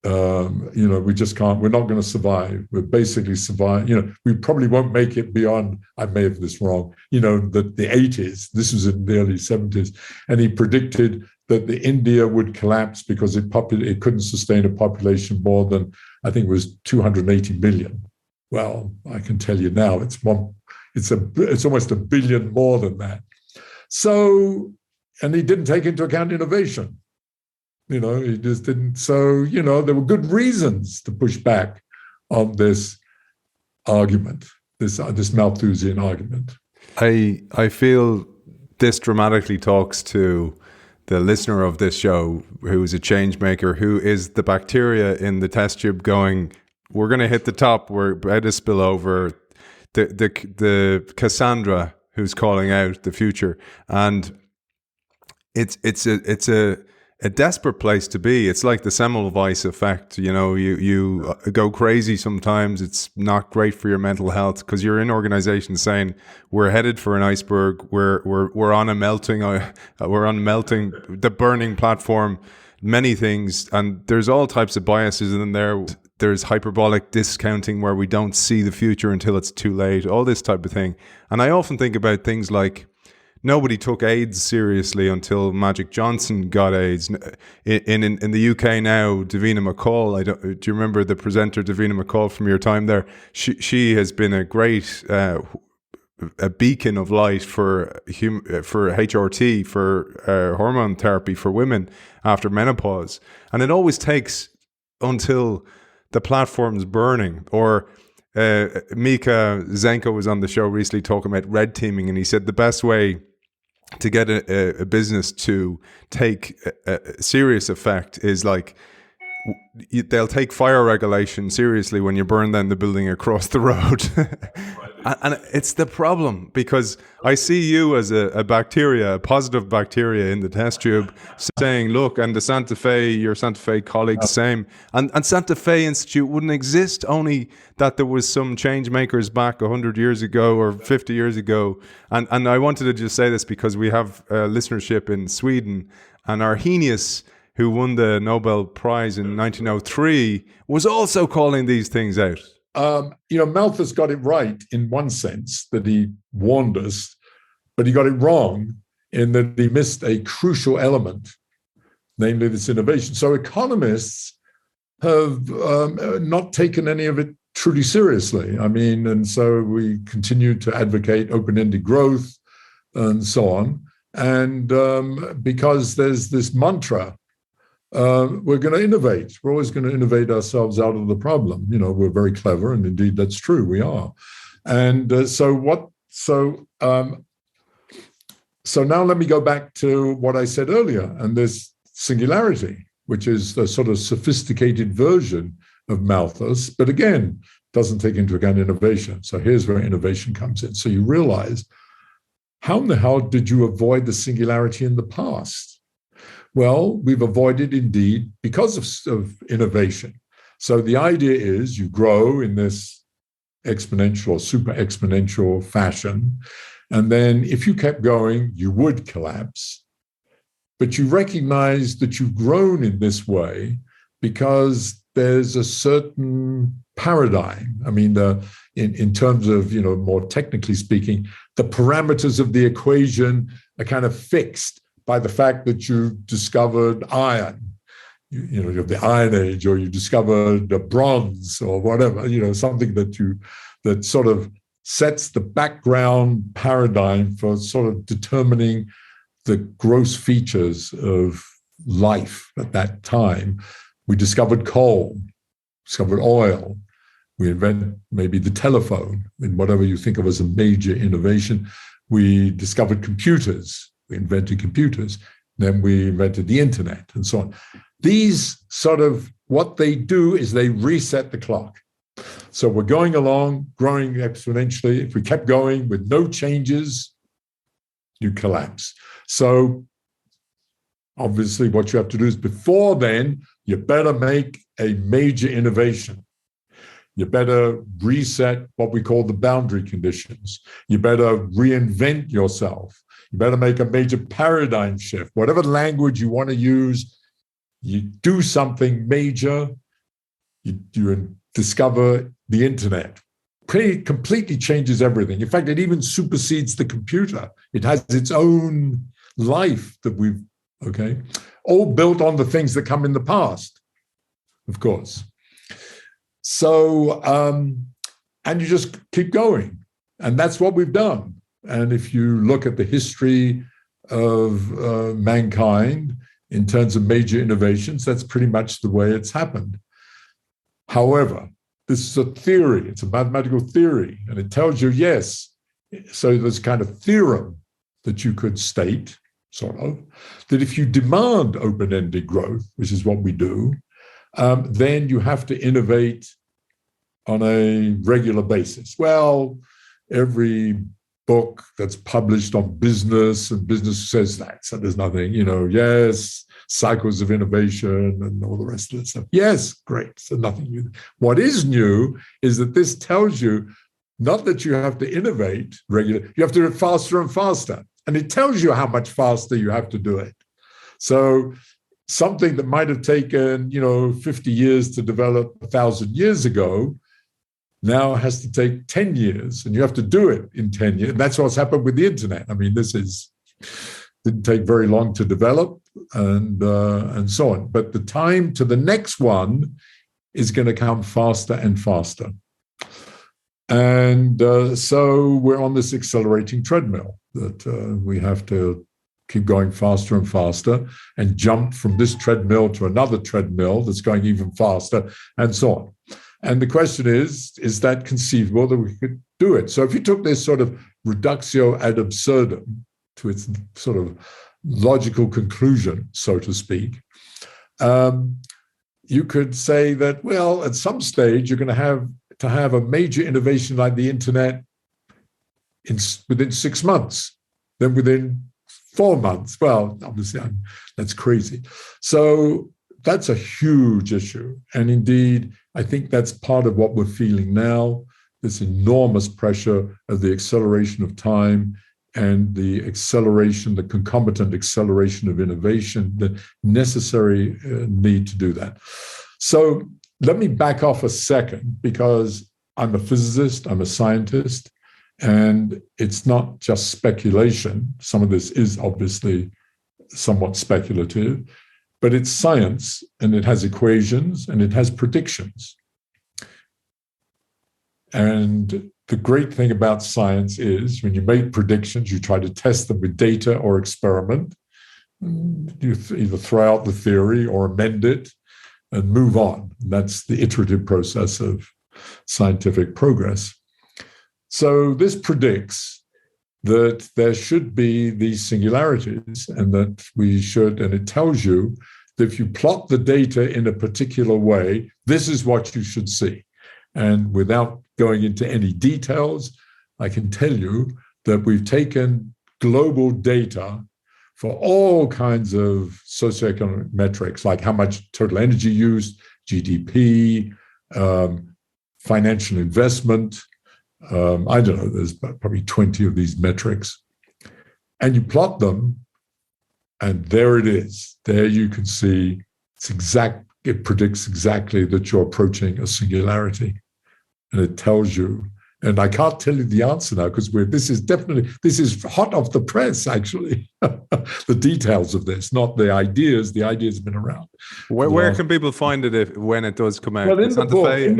we just can't, we're not going to survive. We're basically survive, we probably won't make it beyond, I may have this wrong, the 80s. This was in the early 70s. And he predicted that the India would collapse because it couldn't sustain a population more than, I think it was 280 million. Well, I can tell you now, it's almost a billion more than that. So, and he didn't take into account innovation. He just didn't. So, there were good reasons to push back on this argument, this Malthusian argument. I feel this dramatically talks to the listener of this show, who is a change maker, who is the bacteria in the test tube going, we're going to hit the top, we're about to spill over. The Cassandra who's calling out the future, and it's a desperate place to be. It's like the Semmelweis effect. You go crazy sometimes. It's not great for your mental health because you're in organizations saying we're headed for an iceberg. We're on a melting. We're on melting the burning platform. Many things, and there's all types of biases in there. There's hyperbolic discounting where we don't see the future until it's too late. All this type of thing, and I often think about things like, nobody took AIDS seriously until Magic Johnson got AIDS. In the UK now, Davina McCall, do you remember the presenter Davina McCall from your time there? She has been a great a beacon of light for HRT, for hormone therapy for women after menopause. And it always takes until the platform's burning. Or Mika Zenko was on the show recently talking about red teaming, and he said the best way to get a business to take a serious effect is like, they'll take fire regulation seriously when you burn down the building across the road. And it's the problem, because I see you as a bacteria, a positive bacteria in the test tube, saying, look, and your Santa Fe colleagues, same. And Santa Fe Institute wouldn't exist, only that there was some change makers back 100 years ago or 50 years ago. And I wanted to just say this because we have listenership in Sweden, and Arrhenius, who won the Nobel Prize in 1903, was also calling these things out. Malthus got it right in one sense, that he warned us, but he got it wrong in that he missed a crucial element, namely this innovation. So economists have not taken any of it truly seriously. And so we continue to advocate open-ended growth and so on. And because there's this mantra, we're going to innovate. We're always going to innovate ourselves out of the problem. We're very clever, and indeed that's true. We are. And so now let me go back to what I said earlier, and this singularity, which is a sort of sophisticated version of Malthus, but again, doesn't take into account innovation. So here's where innovation comes in. So you realize, how in the hell did you avoid the singularity in the past? Well, we've avoided, indeed, because of innovation. So the idea is you grow in this exponential or super exponential fashion, and then if you kept going, you would collapse. But you recognize that you've grown in this way because there's a certain paradigm. In terms of, more technically speaking, the parameters of the equation are kind of fixed by the fact that you discovered iron. you have the Iron Age, or you discovered the bronze, or whatever, something that sort of sets the background paradigm for sort of determining the gross features of life at that time. We discovered coal, discovered oil. We invent maybe the telephone, in whatever you think of as a major innovation. We discovered computers. We invented computers. Then we invented the internet and so on. These sort of, what they do is they reset the clock. So we're going along, growing exponentially. If we kept going with no changes, you collapse. So obviously what you have to do is, before then, you better make a major innovation. You better reset what we call the boundary conditions. You better reinvent yourself. You better make a major paradigm shift. Whatever language you want to use, you do something major. You discover the internet. Completely changes everything. In fact, it even supersedes the computer. It has its own life that all built on the things that come in the past, of course. So, and you just keep going. And that's what we've done. And if you look at the history of mankind in terms of major innovations, that's pretty much the way it's happened. However, this is a theory. It's a mathematical theory. And it tells you, yes, so there's a kind of theorem that you could state, sort of, that if you demand open-ended growth, which is what we do, then you have to innovate on a regular basis. Well, every book that's published on business, and business says that. So there's nothing, yes, cycles of innovation and all the rest of that stuff. Yes, great. So nothing new. What is new is that this tells you not that you have to innovate regularly, you have to do it faster and faster. And it tells you how much faster you have to do it. So something that might have taken, 50 years to develop 1,000 years ago now has to take 10 years, and you have to do it in 10 years. And that's what's happened with the internet. I mean, didn't take very long to develop, and so on. But the time to the next one is going to come faster and faster. And so we're on this accelerating treadmill that we have to keep going faster and faster, and jump from this treadmill to another treadmill that's going even faster, and so on. And the question is that conceivable that we could do it? So if you took this sort of reductio ad absurdum to its sort of logical conclusion, so to speak, you could say that, well, at some stage, you're going to have a major innovation like the internet within 6 months, then within 4 months. Well, obviously, that's crazy. So that's a huge issue. And indeed, I think that's part of what we're feeling now, this enormous pressure of the acceleration of time and the concomitant acceleration of innovation, the necessary need to do that. So let me back off a second, because I'm a physicist, I'm a scientist, and it's not just speculation. Some of this is obviously somewhat speculative, but it's science, and it has equations, and it has predictions. And the great thing about science is when you make predictions, you try to test them with data or experiment. You either throw out the theory or amend it and move on. That's the iterative process of scientific progress. So this predicts that there should be these singularities, and that we should, and it tells you that if you plot the data in a particular way, this is what you should see. And without going into any details, I can tell you that we've taken global data for all kinds of socioeconomic metrics, like how much total energy use, GDP, financial investment. I don't know, there's probably 20 of these metrics. And you plot them, and there it is. There you can see it predicts exactly that you're approaching a singularity. And it tells you, And I can't tell you the answer now because this is hot off the press, actually. The details of this, not the ideas. The ideas have been around. Where can people find it when it does come out? Well, in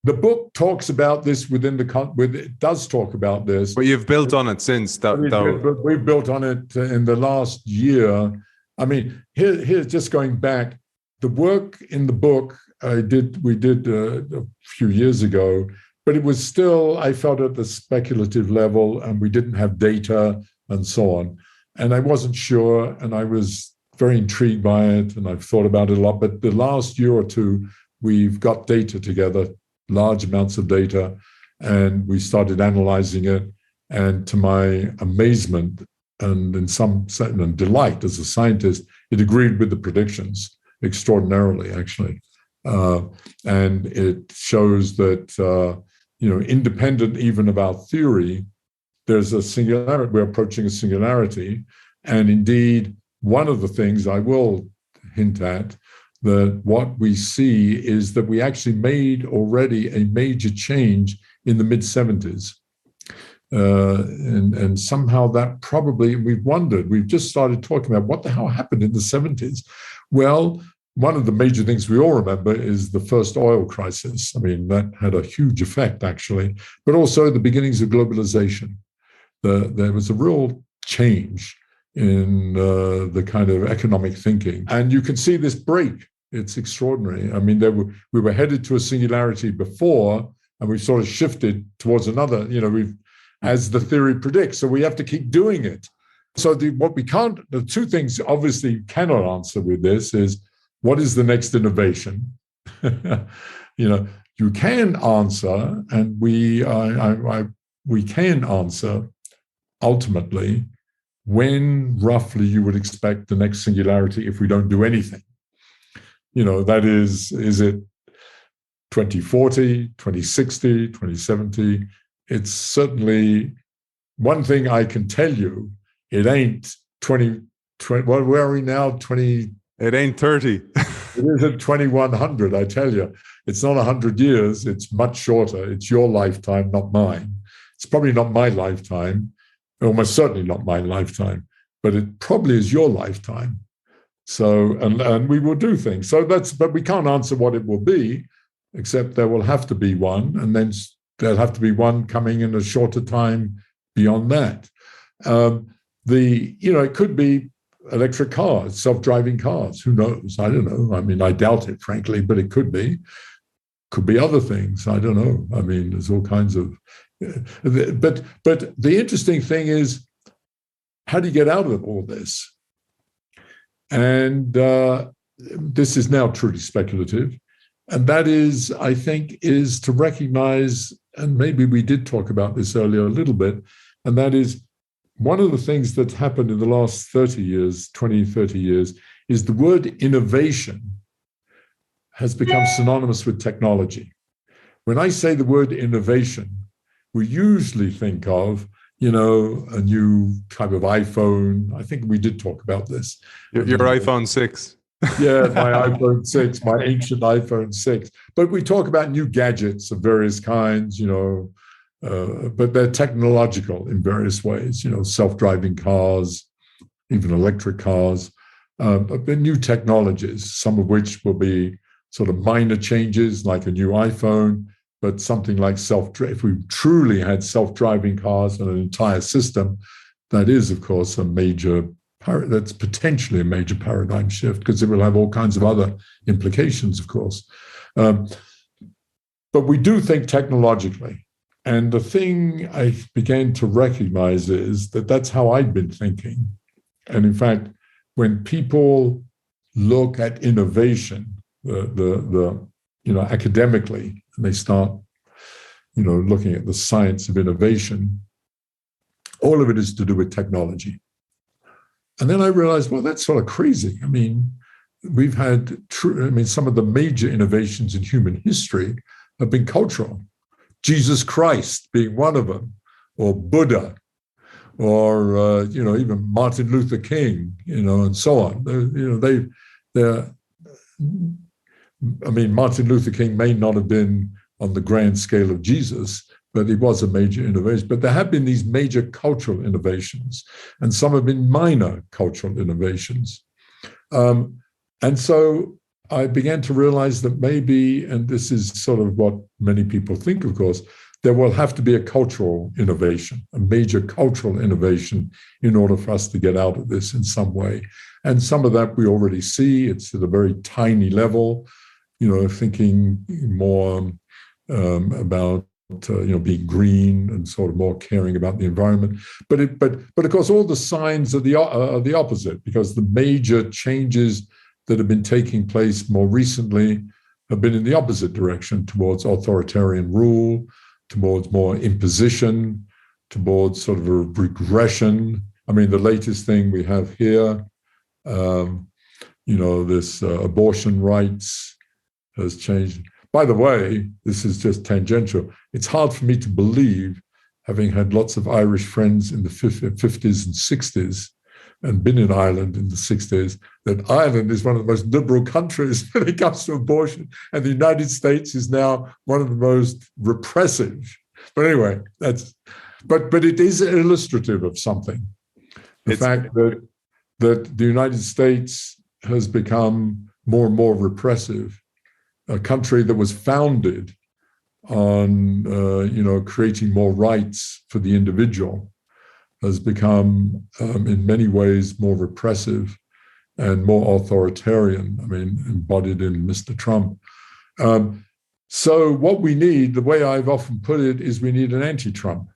the book talks about this it does talk about this. But you've built on it since. We've built on it in the last year. I mean, here's just going back. The work in the book we did a few years ago, but it was still, I felt, at the speculative level, and we didn't have data and so on. And I wasn't sure, and I was very intrigued by it, and I've thought about it a lot. But the last year or two, we've got data together, large amounts of data, and we started analyzing it. And to my amazement and in some certain delight as a scientist, it agreed with the predictions extraordinarily, actually. And it shows that, independent even of our theory, there's a singularity. We're approaching a singularity. And indeed, one of the things I will hint at, that what we see is that we actually made already a major change in the mid-70s. And somehow that probably, we've just started talking about what the hell happened in the 70s. Well, one of the major things we all remember is the first oil crisis. I mean, that had a huge effect, actually, but also the beginnings of globalization. There was a real change in the kind of economic thinking. And you can see this break. It's extraordinary. I mean, we were headed to a singularity before, and we've sort of shifted towards another, as the theory predicts. So we have to keep doing it. So the two things obviously you cannot answer with this is, what is the next innovation? You can answer, and we can answer ultimately when roughly you would expect the next singularity if we don't do anything. That is it 2040, 2060, 2070? It's certainly one thing I can tell you, it ain't 20, well, where are we now? 20. It ain't 30. It isn't 2100, I tell you. It's not 100 years. It's much shorter. It's your lifetime, not mine. It's probably not my lifetime, almost certainly not my lifetime, but it probably is your lifetime. So, and we will do things. But we can't answer what it will be, except there will have to be one, and then there'll have to be one coming in a shorter time beyond that. It could be electric cars, self-driving cars. Who knows? I don't know. I mean, I doubt it, frankly, but it could be. Could be other things. I don't know. I mean, there's all kinds of. But the interesting thing is, how do you get out of all this? And this is now truly speculative. And that is, I think, is to recognize, and maybe we did talk about this earlier a little bit, and that is one of the things that's happened in the last 30 years, 20, 30 years, is the word innovation has become synonymous with technology. When I say the word innovation, we usually think of, a new type of iPhone. I think we did talk about this. Your iPhone 6. Yeah, my iPhone 6, my ancient iPhone 6. But we talk about new gadgets of various kinds, but they're technological in various ways, self-driving cars, even electric cars, but new technologies, some of which will be sort of minor changes like a new iPhone, but something like if we truly had self-driving cars and an entire system, that is, of course, that's potentially a major paradigm shift, because it will have all kinds of other implications, of course. But we do think technologically. And the thing I began to recognize is that that's how I'd been thinking. And in fact, when people look at innovation, academically, and they start, looking at the science of innovation, all of it is to do with technology. And then I realized, well, that's sort of crazy. I mean, we've had some of the major innovations in human history have been cultural. Jesus Christ being one of them, or Buddha, or even Martin Luther King, and so on. Martin Luther King may not have been on the grand scale of Jesus, but it was a major innovation. But there have been these major cultural innovations, and some have been minor cultural innovations. And so I began to realize that maybe, and this is sort of what many people think, of course, there will have to be a cultural innovation, a major cultural innovation, in order for us to get out of this in some way. And some of that we already see. It's at a very tiny level, thinking more about being green and sort of more caring about the environment. But of course, all the signs are the opposite, because the major changes that have been taking place more recently have been in the opposite direction, towards authoritarian rule, towards more imposition, towards sort of a regression. I mean, the latest thing we have here, this abortion rights has changed. By the way, this is just tangential. It's hard for me to believe, having had lots of Irish friends in the 50s and 60s, and been in Ireland in the 60s, that Ireland is one of the most liberal countries when it comes to abortion, and the United States is now one of the most repressive. But anyway, but it is illustrative of something. The fact that the United States has become more and more repressive, a country that was founded on creating more rights for the individual, has become, in many ways, more repressive and more authoritarian, embodied in Mr. Trump. So what we need, the way I've often put it, is we need an anti-Trump.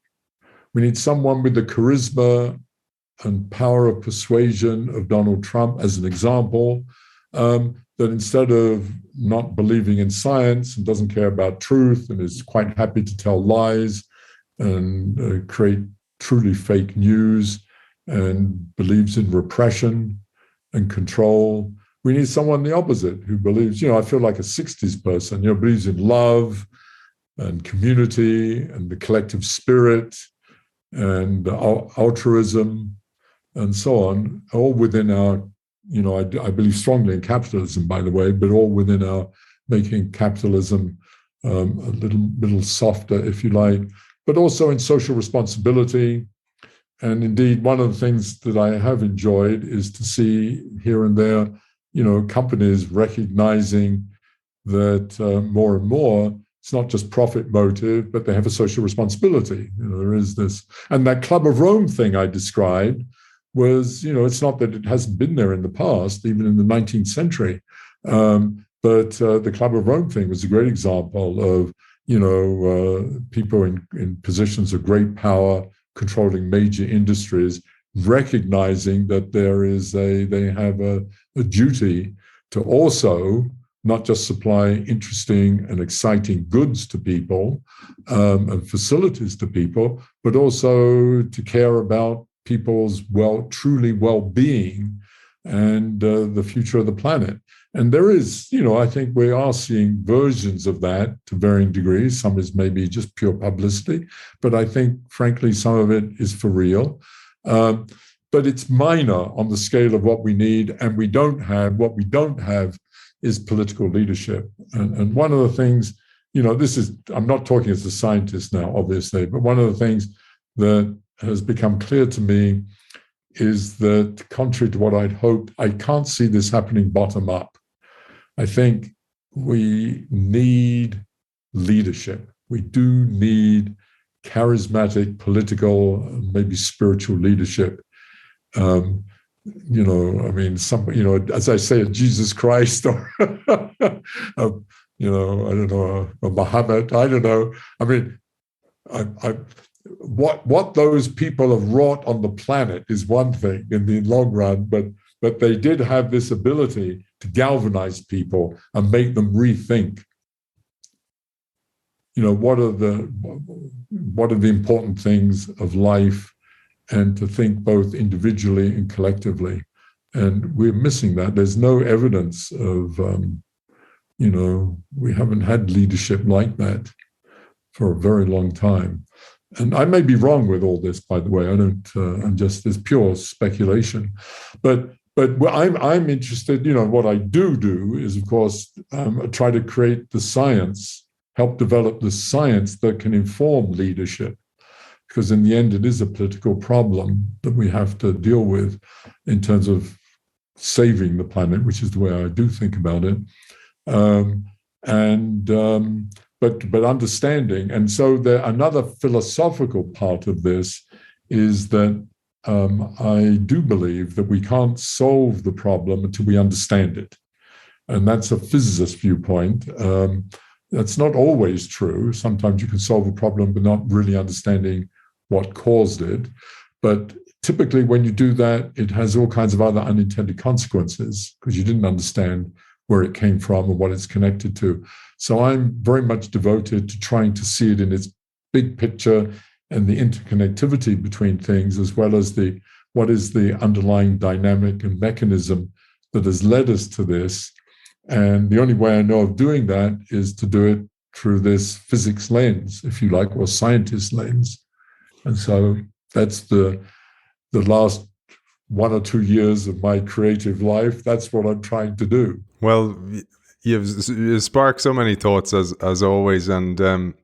We need someone with the charisma and power of persuasion of Donald Trump, as an example, that instead of not believing in science and doesn't care about truth and is quite happy to tell lies and create truly fake news and believes in repression and control. We need someone the opposite, who believes, I feel like a 60s person, believes in love and community and the collective spirit and altruism and so on, all within our, I believe strongly in capitalism, by the way, but all within our making capitalism a little softer, if you like, but also in social responsibility. And indeed, one of the things that I have enjoyed is to see here and there, companies recognizing that more and more, it's not just profit motive, but they have a social responsibility. There is this. And that Club of Rome thing I described was, it's not that it hasn't been there in the past, even in the 19th century. But the Club of Rome thing was a great example of, people in positions of great power controlling major industries, recognizing that they have a duty to also not just supply interesting and exciting goods to people and facilities to people, but also to care about people's truly well-being and the future of the planet. And there is, I think we are seeing versions of that to varying degrees. Some is maybe just pure publicity, but I think, frankly, some of it is for real. But it's minor on the scale of what we need, and we don't have. What we don't have is political leadership. And one of the things, I'm not talking as a scientist now, obviously, but one of the things that has become clear to me is that, contrary to what I'd hoped, I can't see this happening bottom up. I think we need leadership. We do need charismatic, political, maybe spiritual leadership. As I say, a Jesus Christ or, a Muhammad, I don't know. What those people have wrought on the planet is one thing in the long run, but they did have this ability to galvanize people and make them rethink. What are the important things of life, and to think both individually and collectively. And we're missing that. There's no evidence of, we haven't had leadership like that for a very long time. And I may be wrong with all this, by the way. It's pure speculation. But I'm interested, what I do is, of course, try to create the science help develop the science that can inform leadership. Because in the end, it is a political problem that we have to deal with in terms of saving the planet, which is the way I do think about it. But understanding. And so another philosophical part of this is that I do believe that we can't solve the problem until we understand it. And that's a physicist viewpoint. That's not always true. Sometimes you can solve a problem but not really understanding what caused it. But typically when you do that, it has all kinds of other unintended consequences because you didn't understand where it came from and what it's connected to. So I'm very much devoted to trying to see it in its big picture and the interconnectivity between things, as well as what is the underlying dynamic and mechanism that has led us to this. And the only way I know of doing that is to do it through this physics lens, if you like, or scientist lens. And so that's the last 1 or 2 years of my creative life. That's what I'm trying to do. Well, you've sparked so many thoughts as always, and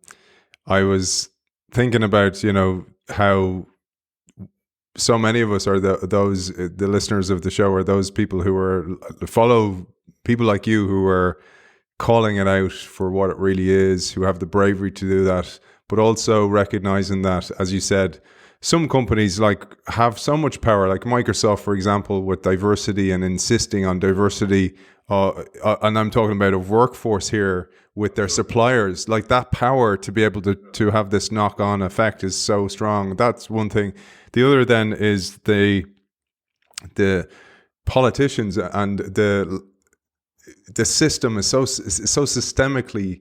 I was thinking about how so many of us are the listeners of the show are those people who follow people like you who are calling it out for what it really is, who have the bravery to do that, but also recognizing that, as you said, some companies have so much power, like Microsoft, for example, with diversity and insisting on diversity. And I'm talking about a workforce here with their suppliers. Like that power to be able to have this knock-on effect is so strong. That's one thing. The other then is the politicians, and the system is so systemically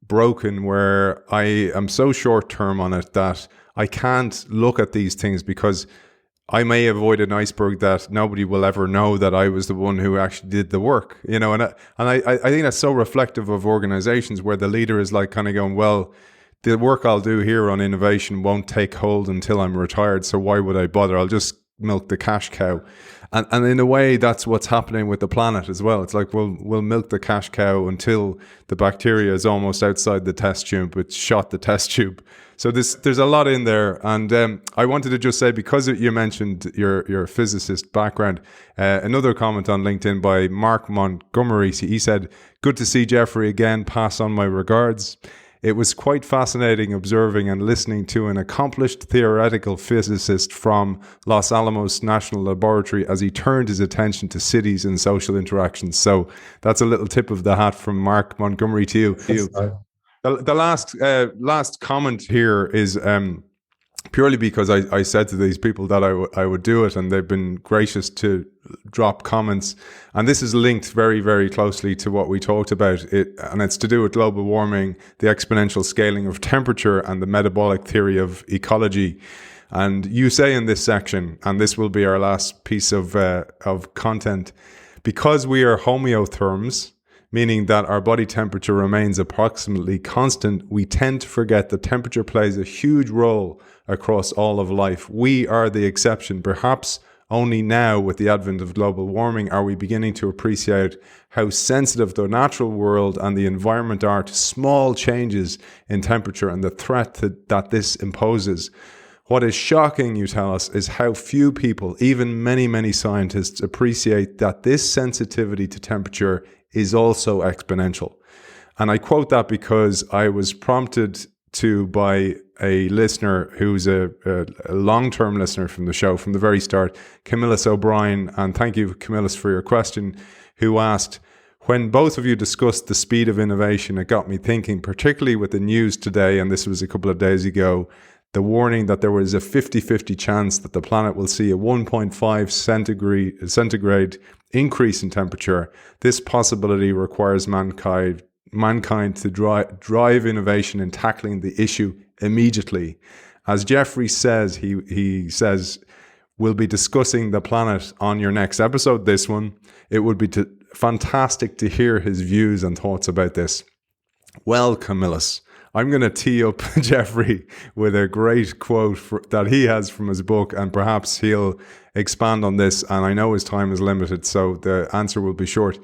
broken, where I am so short-term on it that I can't look at these things because I may avoid an iceberg that nobody will ever know that I was the one who actually did the work, and I think that's so reflective of organizations where the leader is like kind of going, well, the work I'll do here on innovation won't take hold until I'm retired, so why would I bother? I'll just milk the cash cow. And in a way, that's what's happening with the planet as well. It's like, we'll milk the cash cow until the bacteria is almost outside the test tube. It's shot the test tube. So there's a lot in there. And I wanted to just say, because you mentioned your physicist background, another comment on LinkedIn by Mark Montgomery. He said, "Good to see Geoffrey again. Pass on my regards. It was quite fascinating observing and listening to an accomplished theoretical physicist from Los Alamos National Laboratory as he turned his attention to cities and social interactions." So that's a little tip of the hat from Mark Montgomery to you. The last comment here is purely because I said to these people that I would do it, and they've been gracious to drop comments. And this is linked very, very closely to what we talked about, and it's to do with global warming, the exponential scaling of temperature, and the metabolic theory of ecology. And you say in this section, and this will be our last piece of content, because we are homeotherms, meaning that our body temperature remains approximately constant, we tend to forget that temperature plays a huge role across all of life. We are the exception. Perhaps only now, with the advent of global warming, are we beginning to appreciate how sensitive the natural world and the environment are to small changes in temperature and the threat that this imposes. What is shocking, you tell us, is how few people, even many, many scientists, appreciate that this sensitivity to temperature is also exponential. And I quote that because I was prompted to by a listener who's a long-term listener from the show from the very start, Camillus O'Brien, and thank you, Camillus, for your question, who asked, when both of you discussed the speed of innovation, it got me thinking, particularly with the news today, and this was a couple of days ago, the warning that there was a 50-50 chance that the planet will see a 1.5 centigrade increase in temperature. This possibility requires mankind to drive innovation in tackling the issue immediately. As Geoffrey says, he says, we'll be discussing the planet on your next episode, this one. It would be fantastic to hear his views and thoughts about this. Well, Camillus, I'm going to tee up Geoffrey with a great quote that he has from his book, and perhaps he'll expand on this. And I know his time is limited, so the answer will be short.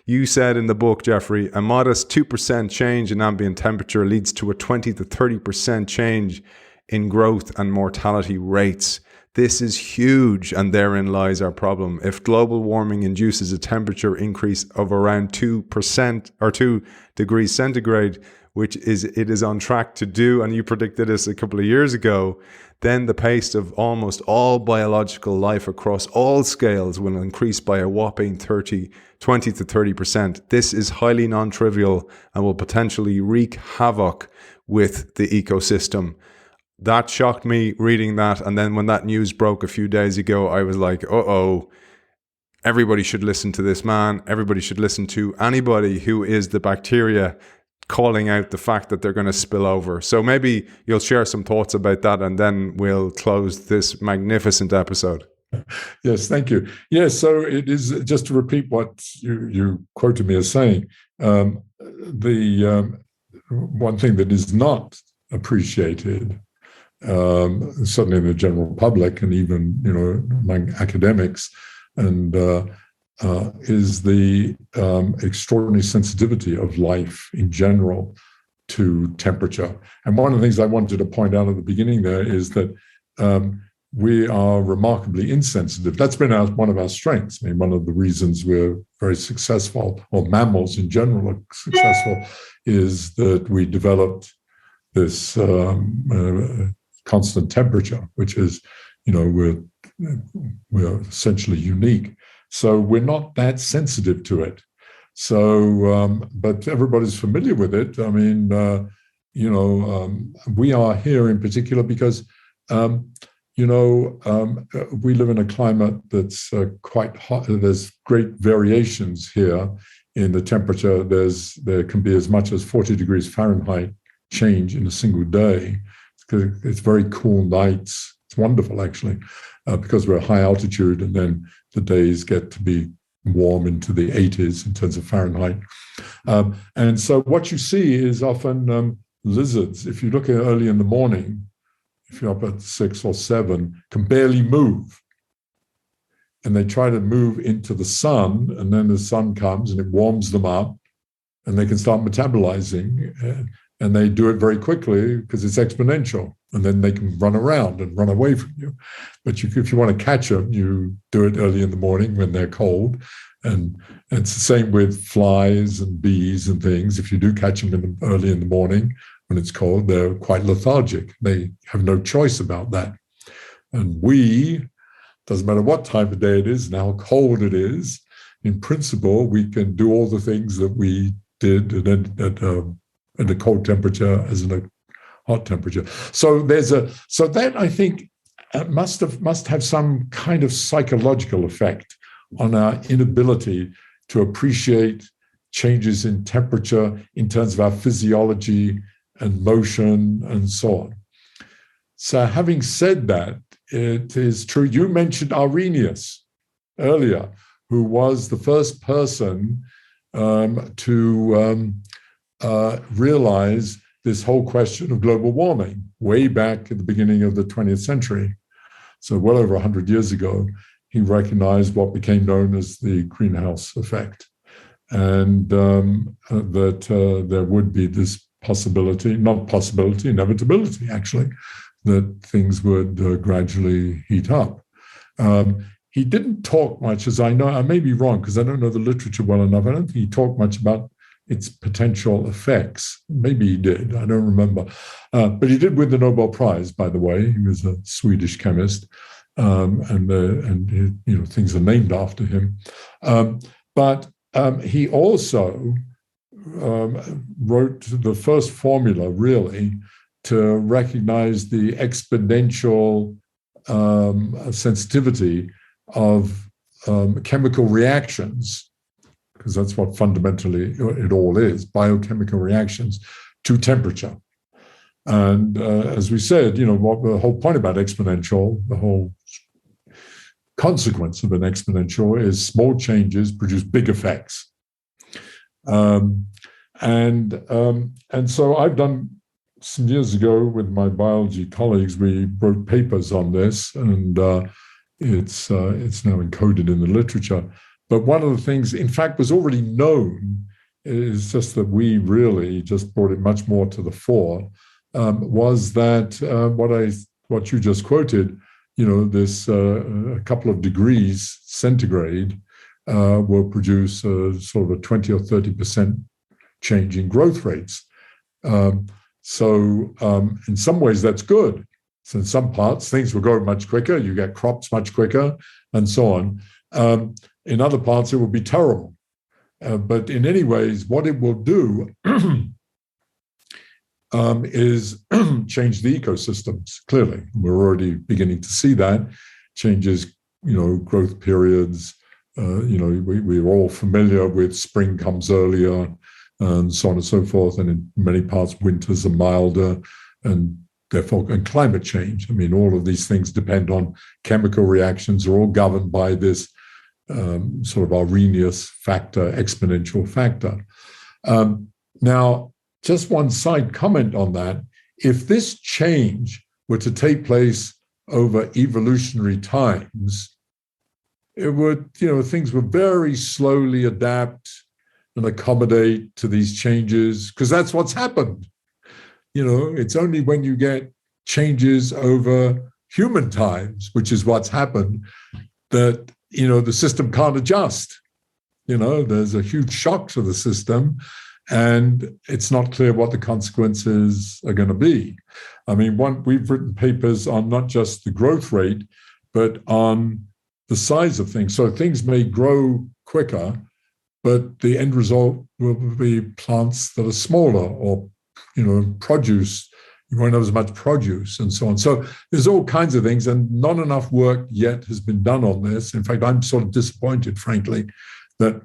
You said in the book, Geoffrey, a modest 2% change in ambient temperature leads to a 20 to 30% change in growth and mortality rates. This is huge, and therein lies our problem. If global warming induces a temperature increase of around 2% or 2 degrees centigrade, which it is on track to do, and you predicted this a couple of years ago, then the pace of almost all biological life across all scales will increase by a whopping 20 to 30%. This is highly non-trivial and will potentially wreak havoc with the ecosystem. That shocked me reading that. And then when that news broke a few days ago, I was like, uh-oh, everybody should listen to this man. Everybody should listen to anybody who is the bacteria calling out the fact that they're going to spill over. So maybe you'll share some thoughts about that, and then we'll close this magnificent episode. Yes, thank you. Yes, so it is, just to repeat what you quoted me as saying, the one thing that is not appreciated, certainly in the general public and even among academics, and is the extraordinary sensitivity of life in general to temperature. And one of the things I wanted to point out at the beginning there is that we are remarkably insensitive. That's been one of our strengths. I mean, one of the reasons we're very successful, or mammals in general are successful, is that we developed this constant temperature, which is, we're essentially unique. So we're not that sensitive to it. So, but everybody's familiar with it. I mean, we are here in particular because, we live in a climate that's quite hot. There's great variations here in the temperature. There can be as much as 40 degrees Fahrenheit change in a single day. It's very cool nights. It's wonderful, actually, because we're high altitude, and then the days get to be warm into the 80s in terms of Fahrenheit. And so what you see is often lizards. If you look at early in the morning, if you're up at 6 or 7, can barely move. And they try to move into the sun, and then the sun comes and it warms them up, and they can start metabolizing. And they do it very quickly because it's exponential. And then they can run around and run away from you. But if you want to catch them, you do it early in the morning when they're cold. And it's the same with flies and bees and things. If you do catch them early in the morning when it's cold, they're quite lethargic. They have no choice about that. And doesn't matter what time of day it is and how cold it is, in principle, we can do all the things that we did at a cold temperature as in a hot temperature. So that I think must have some kind of psychological effect on our inability to appreciate changes in temperature in terms of our physiology and motion and so on. So having said that, it is true. You mentioned Arrhenius earlier, who was the first person to realize this whole question of global warming way back at the beginning of the 20th century. So well over 100 years ago, he recognized what became known as the greenhouse effect, and that there would be this inevitability, actually, that things would gradually heat up. He didn't talk much, as I know. I may be wrong because I don't know the literature well enough. I don't think he talked much about its potential effects. Maybe he did. I don't remember. But he did win the Nobel Prize, by the way. He was a Swedish chemist, and things are named after him. But he also wrote the first formula, really, to recognize the exponential sensitivity of chemical reactions, because that's what fundamentally it all is, biochemical reactions to temperature. And as we said, what the whole point about exponential, the whole consequence of an exponential is small changes produce big effects. And so I've done some years ago with my biology colleagues, we wrote papers on this, and it's now encoded in the literature. But one of the things, in fact, was already known, is just that we really just brought it much more to the fore, was that what you just quoted, this a couple of degrees centigrade will produce sort of a 20 or 30% change in growth rates. So in some ways, that's good. So in some parts, things will grow much quicker. You get crops much quicker, and so on. In other parts, it will be terrible. But in any ways, what it will do is change the ecosystems, clearly. We're already beginning to see that. Changes, growth periods. We're all familiar with spring comes earlier, and so on and so forth. And in many parts, winters are milder, and therefore, and climate change. I mean, all of these things depend on chemical reactions, are all governed by this sort of Arrhenius factor, exponential factor. Now, just one side comment on that. If this change were to take place over evolutionary times, it would, things would very slowly adapt and accommodate to these changes, because that's what's happened. It's only when you get changes over human times, which is what's happened, that, the system can't adjust. There's a huge shock to the system, and it's not clear what the consequences are going to be. I mean, we've written papers on not just the growth rate, but on the size of things. So things may grow quicker, but the end result will be plants that are smaller, or produce, you won't have as much produce, and so on. So there's all kinds of things, and not enough work yet has been done on this. In fact, I'm sort of disappointed, frankly, that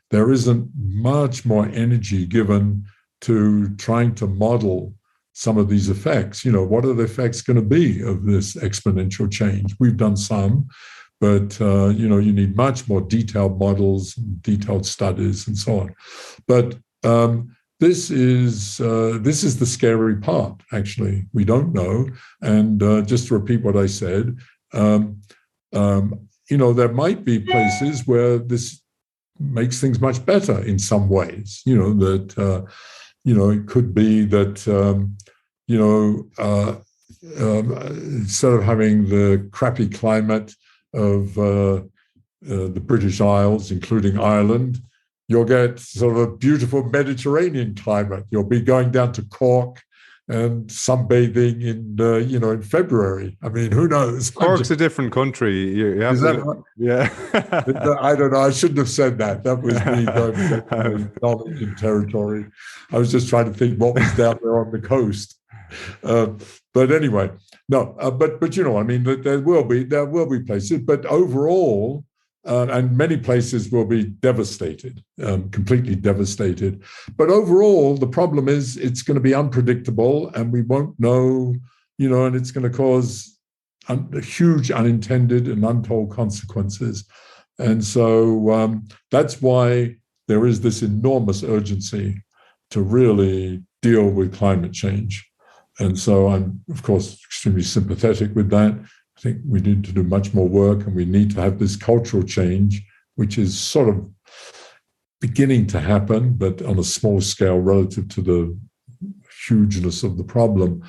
there isn't much more energy given to trying to model some of these effects. What are the effects going to be of this exponential change? We've done some, but you need much more detailed models, detailed studies, and so on. But this is the scary part, actually. We don't know. And just to repeat what I said, there might be places where this makes things much better in some ways. That it could be that instead of having the crappy climate of the British Isles, including Ireland, you'll get sort of a beautiful Mediterranean climate. You'll be going down to Cork and sunbathing in February. I mean, who knows? Cork's a different country. You have Is that right? Yeah. I don't know. I shouldn't have said that. That was me going knowledge and territory. I was just trying to think what was down there on the coast. But anyway, no. But I mean, there will be places. But overall, and many places will be devastated, completely devastated. But overall, the problem is it's going to be unpredictable, and we won't know, and it's going to cause huge unintended and untold consequences. And so that's why there is this enormous urgency to really deal with climate change. And so I'm, of course, extremely sympathetic with that. I think we need to do much more work, and we need to have this cultural change, which is sort of beginning to happen, but on a small scale relative to the hugeness of the problem.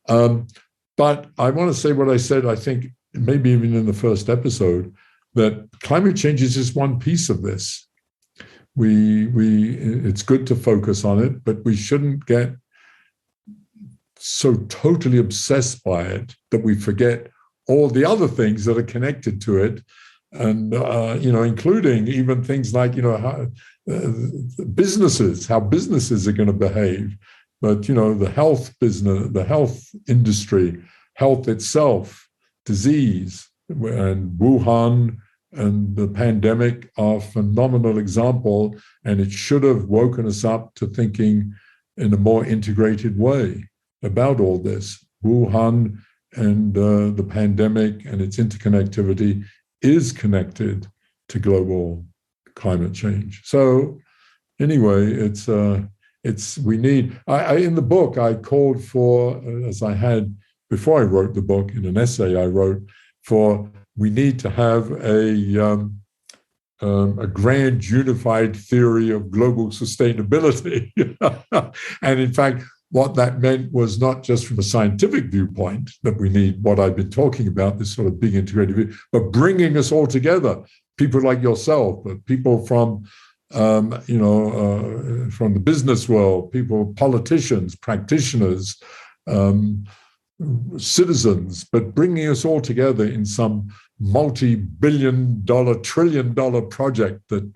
But I want to say what I said, I think, maybe even in the first episode, that climate change is just one piece of this. It's good to focus on it, but we shouldn't get so totally obsessed by it that we forget all the other things that are connected to it, and including even things like how businesses are going to behave, but the health business, the health industry, health itself, disease, and Wuhan and the pandemic are a phenomenal example, and it should have woken us up to thinking in a more integrated way about all this. Wuhan and the pandemic and its interconnectivity is connected to global climate change. So anyway, we need, in the book, I called for, as I had before I wrote the book, in an essay I wrote, for we need to have a a grand unified theory of global sustainability. And in fact, what that meant was not just from a scientific viewpoint that we need what I've been talking about, this sort of big integrated view, but bringing us all together, people like yourself, but people from from the business world, people, politicians, practitioners, citizens, but bringing us all together in some multi-billion-dollar, trillion-dollar project that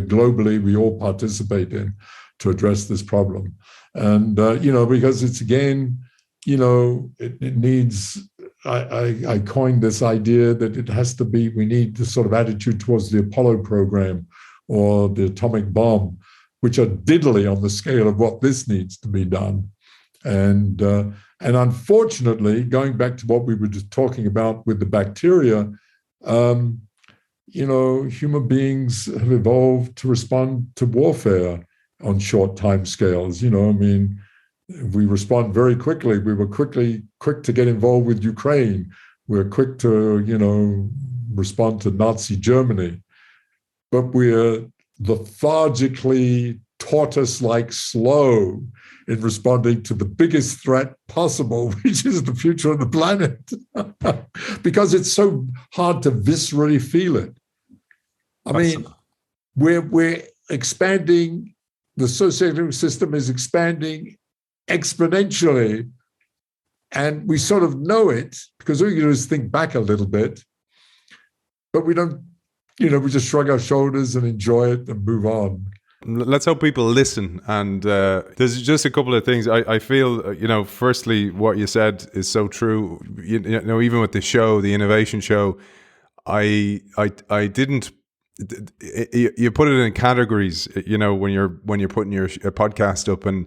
globally we all participate in to address this problem. And, because it's, again, it needs, I coined this idea that it has to be, we need this sort of attitude towards the Apollo program or the atomic bomb, which are diddly on the scale of what this needs to be done. And unfortunately, going back to what we were just talking about with the bacteria, human beings have evolved to respond to warfare on short time scales. We respond very quickly. We were quick to get involved with Ukraine. We're quick to, respond to Nazi Germany. But we're lethargically, tortoise-like slow in responding to the biggest threat possible, which is the future of the planet, because it's so hard to viscerally feel it. We're expanding, the socioeconomic system is expanding exponentially, and we sort of know it because all you do is think back a little bit, but we don't, we just shrug our shoulders and enjoy it and move on. Let's hope people listen. And there's just a couple of things. I feel, firstly, what you said is so true. Even with the show, the innovation show, I didn't. You put it in categories. When you're putting your podcast up, and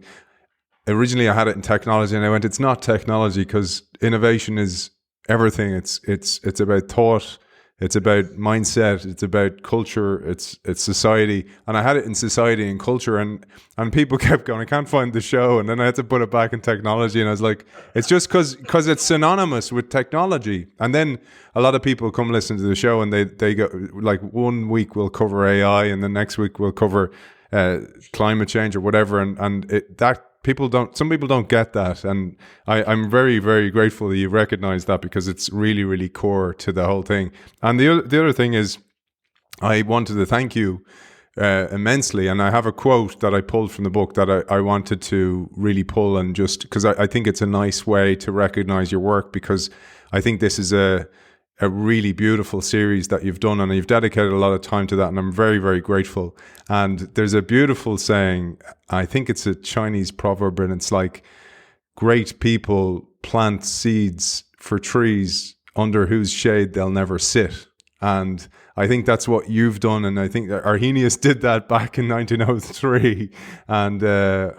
originally I had it in technology, and I went, it's not technology because innovation is everything. It's about thought. It's about mindset. It's about culture. It's society. And I had it in society and culture, and people kept going, I can't find the show. And then I had to put it back in technology. And I was like, it's just because it's synonymous with technology. And then a lot of people come listen to the show, and they go, like, 1 week we'll cover AI, and the next week we'll cover climate change or whatever. Some people don't get that. And I'm very, very grateful that you recognize that, because it's really, really core to the whole thing. And the other thing is, I wanted to thank you immensely. And I have a quote that I pulled from the book that I wanted to really pull, and just because I think it's a nice way to recognize your work, because I think this is a really beautiful series that you've done, and you've dedicated a lot of time to that, and I'm very, very grateful. And there's a beautiful saying, I think it's a Chinese proverb, and it's like, great people plant seeds for trees under whose shade they'll never sit. And I think that's what you've done, and I think Arrhenius did that back in 1903, and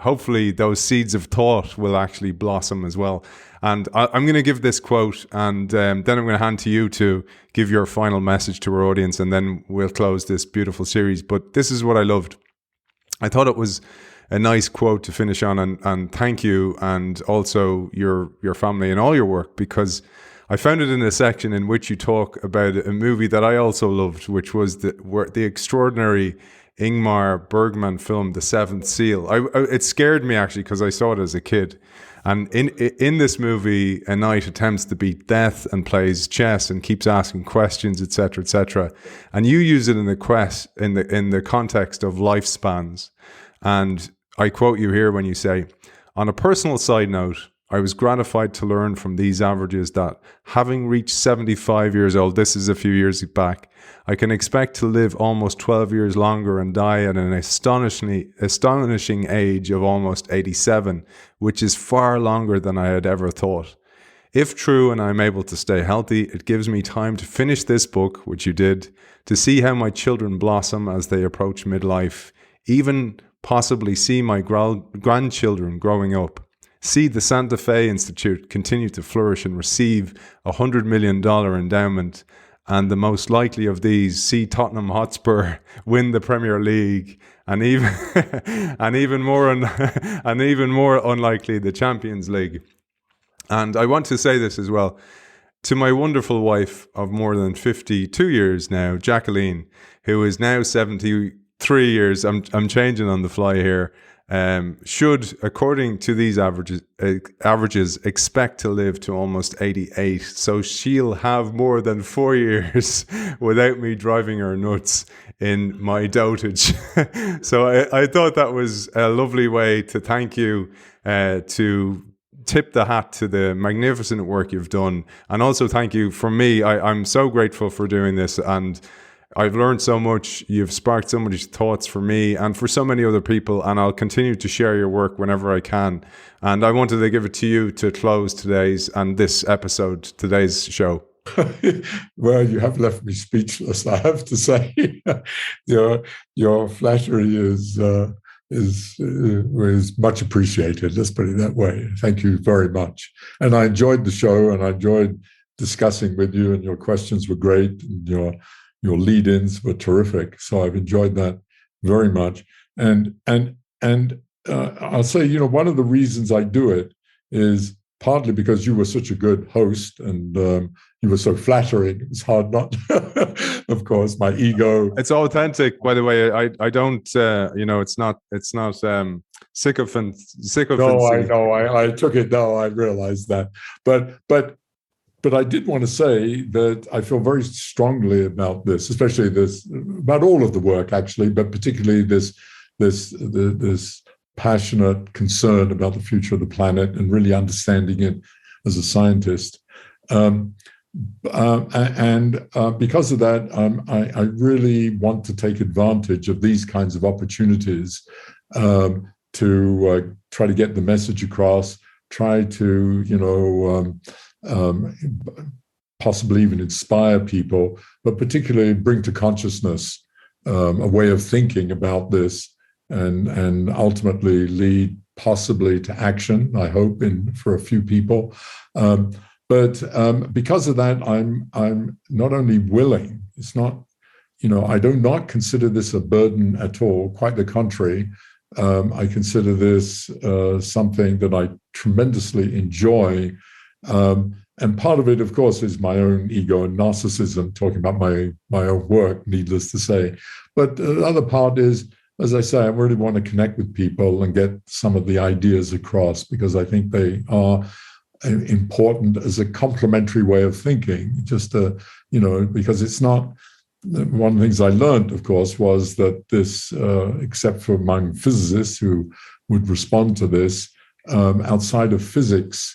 hopefully those seeds of thought will actually blossom as well. And I'm going to give this quote, and then I'm going to hand to you to give your final message to our audience, and then we'll close this beautiful series. But this is what I loved. I thought it was a nice quote to finish on, and thank you, and also your family and all your work, because I found it in a section in which you talk about a movie that I also loved, which was the extraordinary Ingmar Bergman film, The Seventh Seal. It scared me, actually, because I saw it as a kid. And in this movie, a knight attempts to beat death and plays chess and keeps asking questions, etc., etc. And you use it in the context of lifespans. And I quote you here when you say, "On a personal side note, I was gratified to learn from these averages that, having reached 75 years old," this is a few years back, "I can expect to live almost 12 years longer and die at an astonishing age of almost 87, which is far longer than I had ever thought. If true and I'm able to stay healthy, it gives me time to finish this book," which you did, "to see how my children blossom as they approach midlife, even possibly see my grandchildren growing up. See the Santa Fe Institute continue to flourish and receive $100 million endowment, and the most likely of these, see Tottenham Hotspur win the Premier League, and even and even more unlikely, the Champions League." And I want to say this as well. to my wonderful wife of more than 52 years now, Jacqueline, who is now 73 years. I'm changing on the fly here. Should, according to these averages, expect to live to almost 88. So she'll have more than 4 years without me driving her nuts in my dotage. So I thought that was a lovely way to thank you, to tip the hat to the magnificent work you've done. And also thank you for me. I'm so grateful for doing this, and I've learned so much. You've sparked so many thoughts for me and for so many other people, and I'll continue to share your work whenever I can. And I wanted to give it to you to close today's show. Well, you have left me speechless, I have to say. Your flattery is much appreciated. Let's put it that way. Thank you very much. And I enjoyed the show, and I enjoyed discussing with you, and your questions were great, and your lead-ins were terrific. So I've enjoyed that very much. And I'll say, one of the reasons I do it is partly because you were such a good host, and you were so flattering. It's hard not, of course, my ego. It's authentic, by the way. I don't, it's not sycophant. No, I know. I took it. No, I realized that. But I did want to say that I feel very strongly about this, especially about all of the work, actually, but particularly this passionate concern about the future of the planet and really understanding it as a scientist. And because of that, I really want to take advantage of these kinds of opportunities to try to get the message across, try to, possibly even inspire people, but particularly bring to consciousness a way of thinking about this, and ultimately lead possibly to action, I hope, for a few people. But because of that, I'm not only willing, it's not, I do not consider this a burden at all, quite the contrary. I consider this something that I tremendously enjoy. And part of it, of course, is my own ego and narcissism, talking about my own work, needless to say. But the other part is, as I say, I really want to connect with people and get some of the ideas across, because I think they are important as a complementary way of thinking, just because it's not, one of the things I learned, of course, was that this, except for among physicists who would respond to this, outside of physics,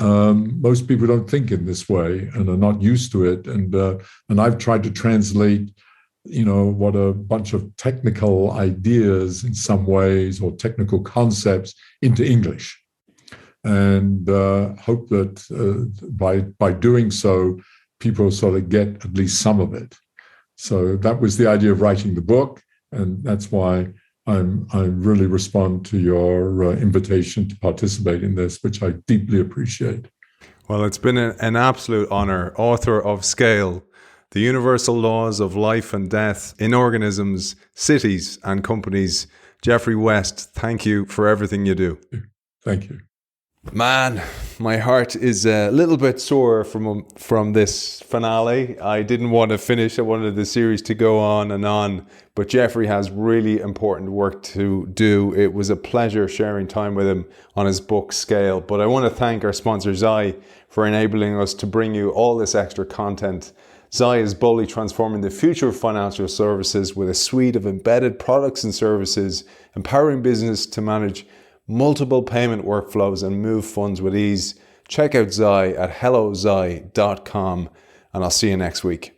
most people don't think in this way and are not used to it. And I've tried to translate, what a bunch of technical ideas in some ways, or technical concepts, into English. And hope that by doing so, people sort of get at least some of it. So that was the idea of writing the book, and that's why I really respond to your invitation to participate in this, which I deeply appreciate. Well, it's been an absolute honor. Author of Scale, The Universal Laws of Life and Death in Organisms, Cities and Companies. Geoffrey West, thank you for everything you do. Thank you. Man, my heart is a little bit sore from this finale. I didn't want to finish. I wanted the series to go on, but Geoffrey has really important work to do. It was a pleasure sharing time with him on his book Scale. But I want to thank our sponsor Xi for enabling us to bring you all this extra content. Xi is boldly transforming the future of financial services with a suite of embedded products and services, empowering business to manage multiple payment workflows and move funds with ease. Check out Xi at helloxi.com, and I'll see you next week.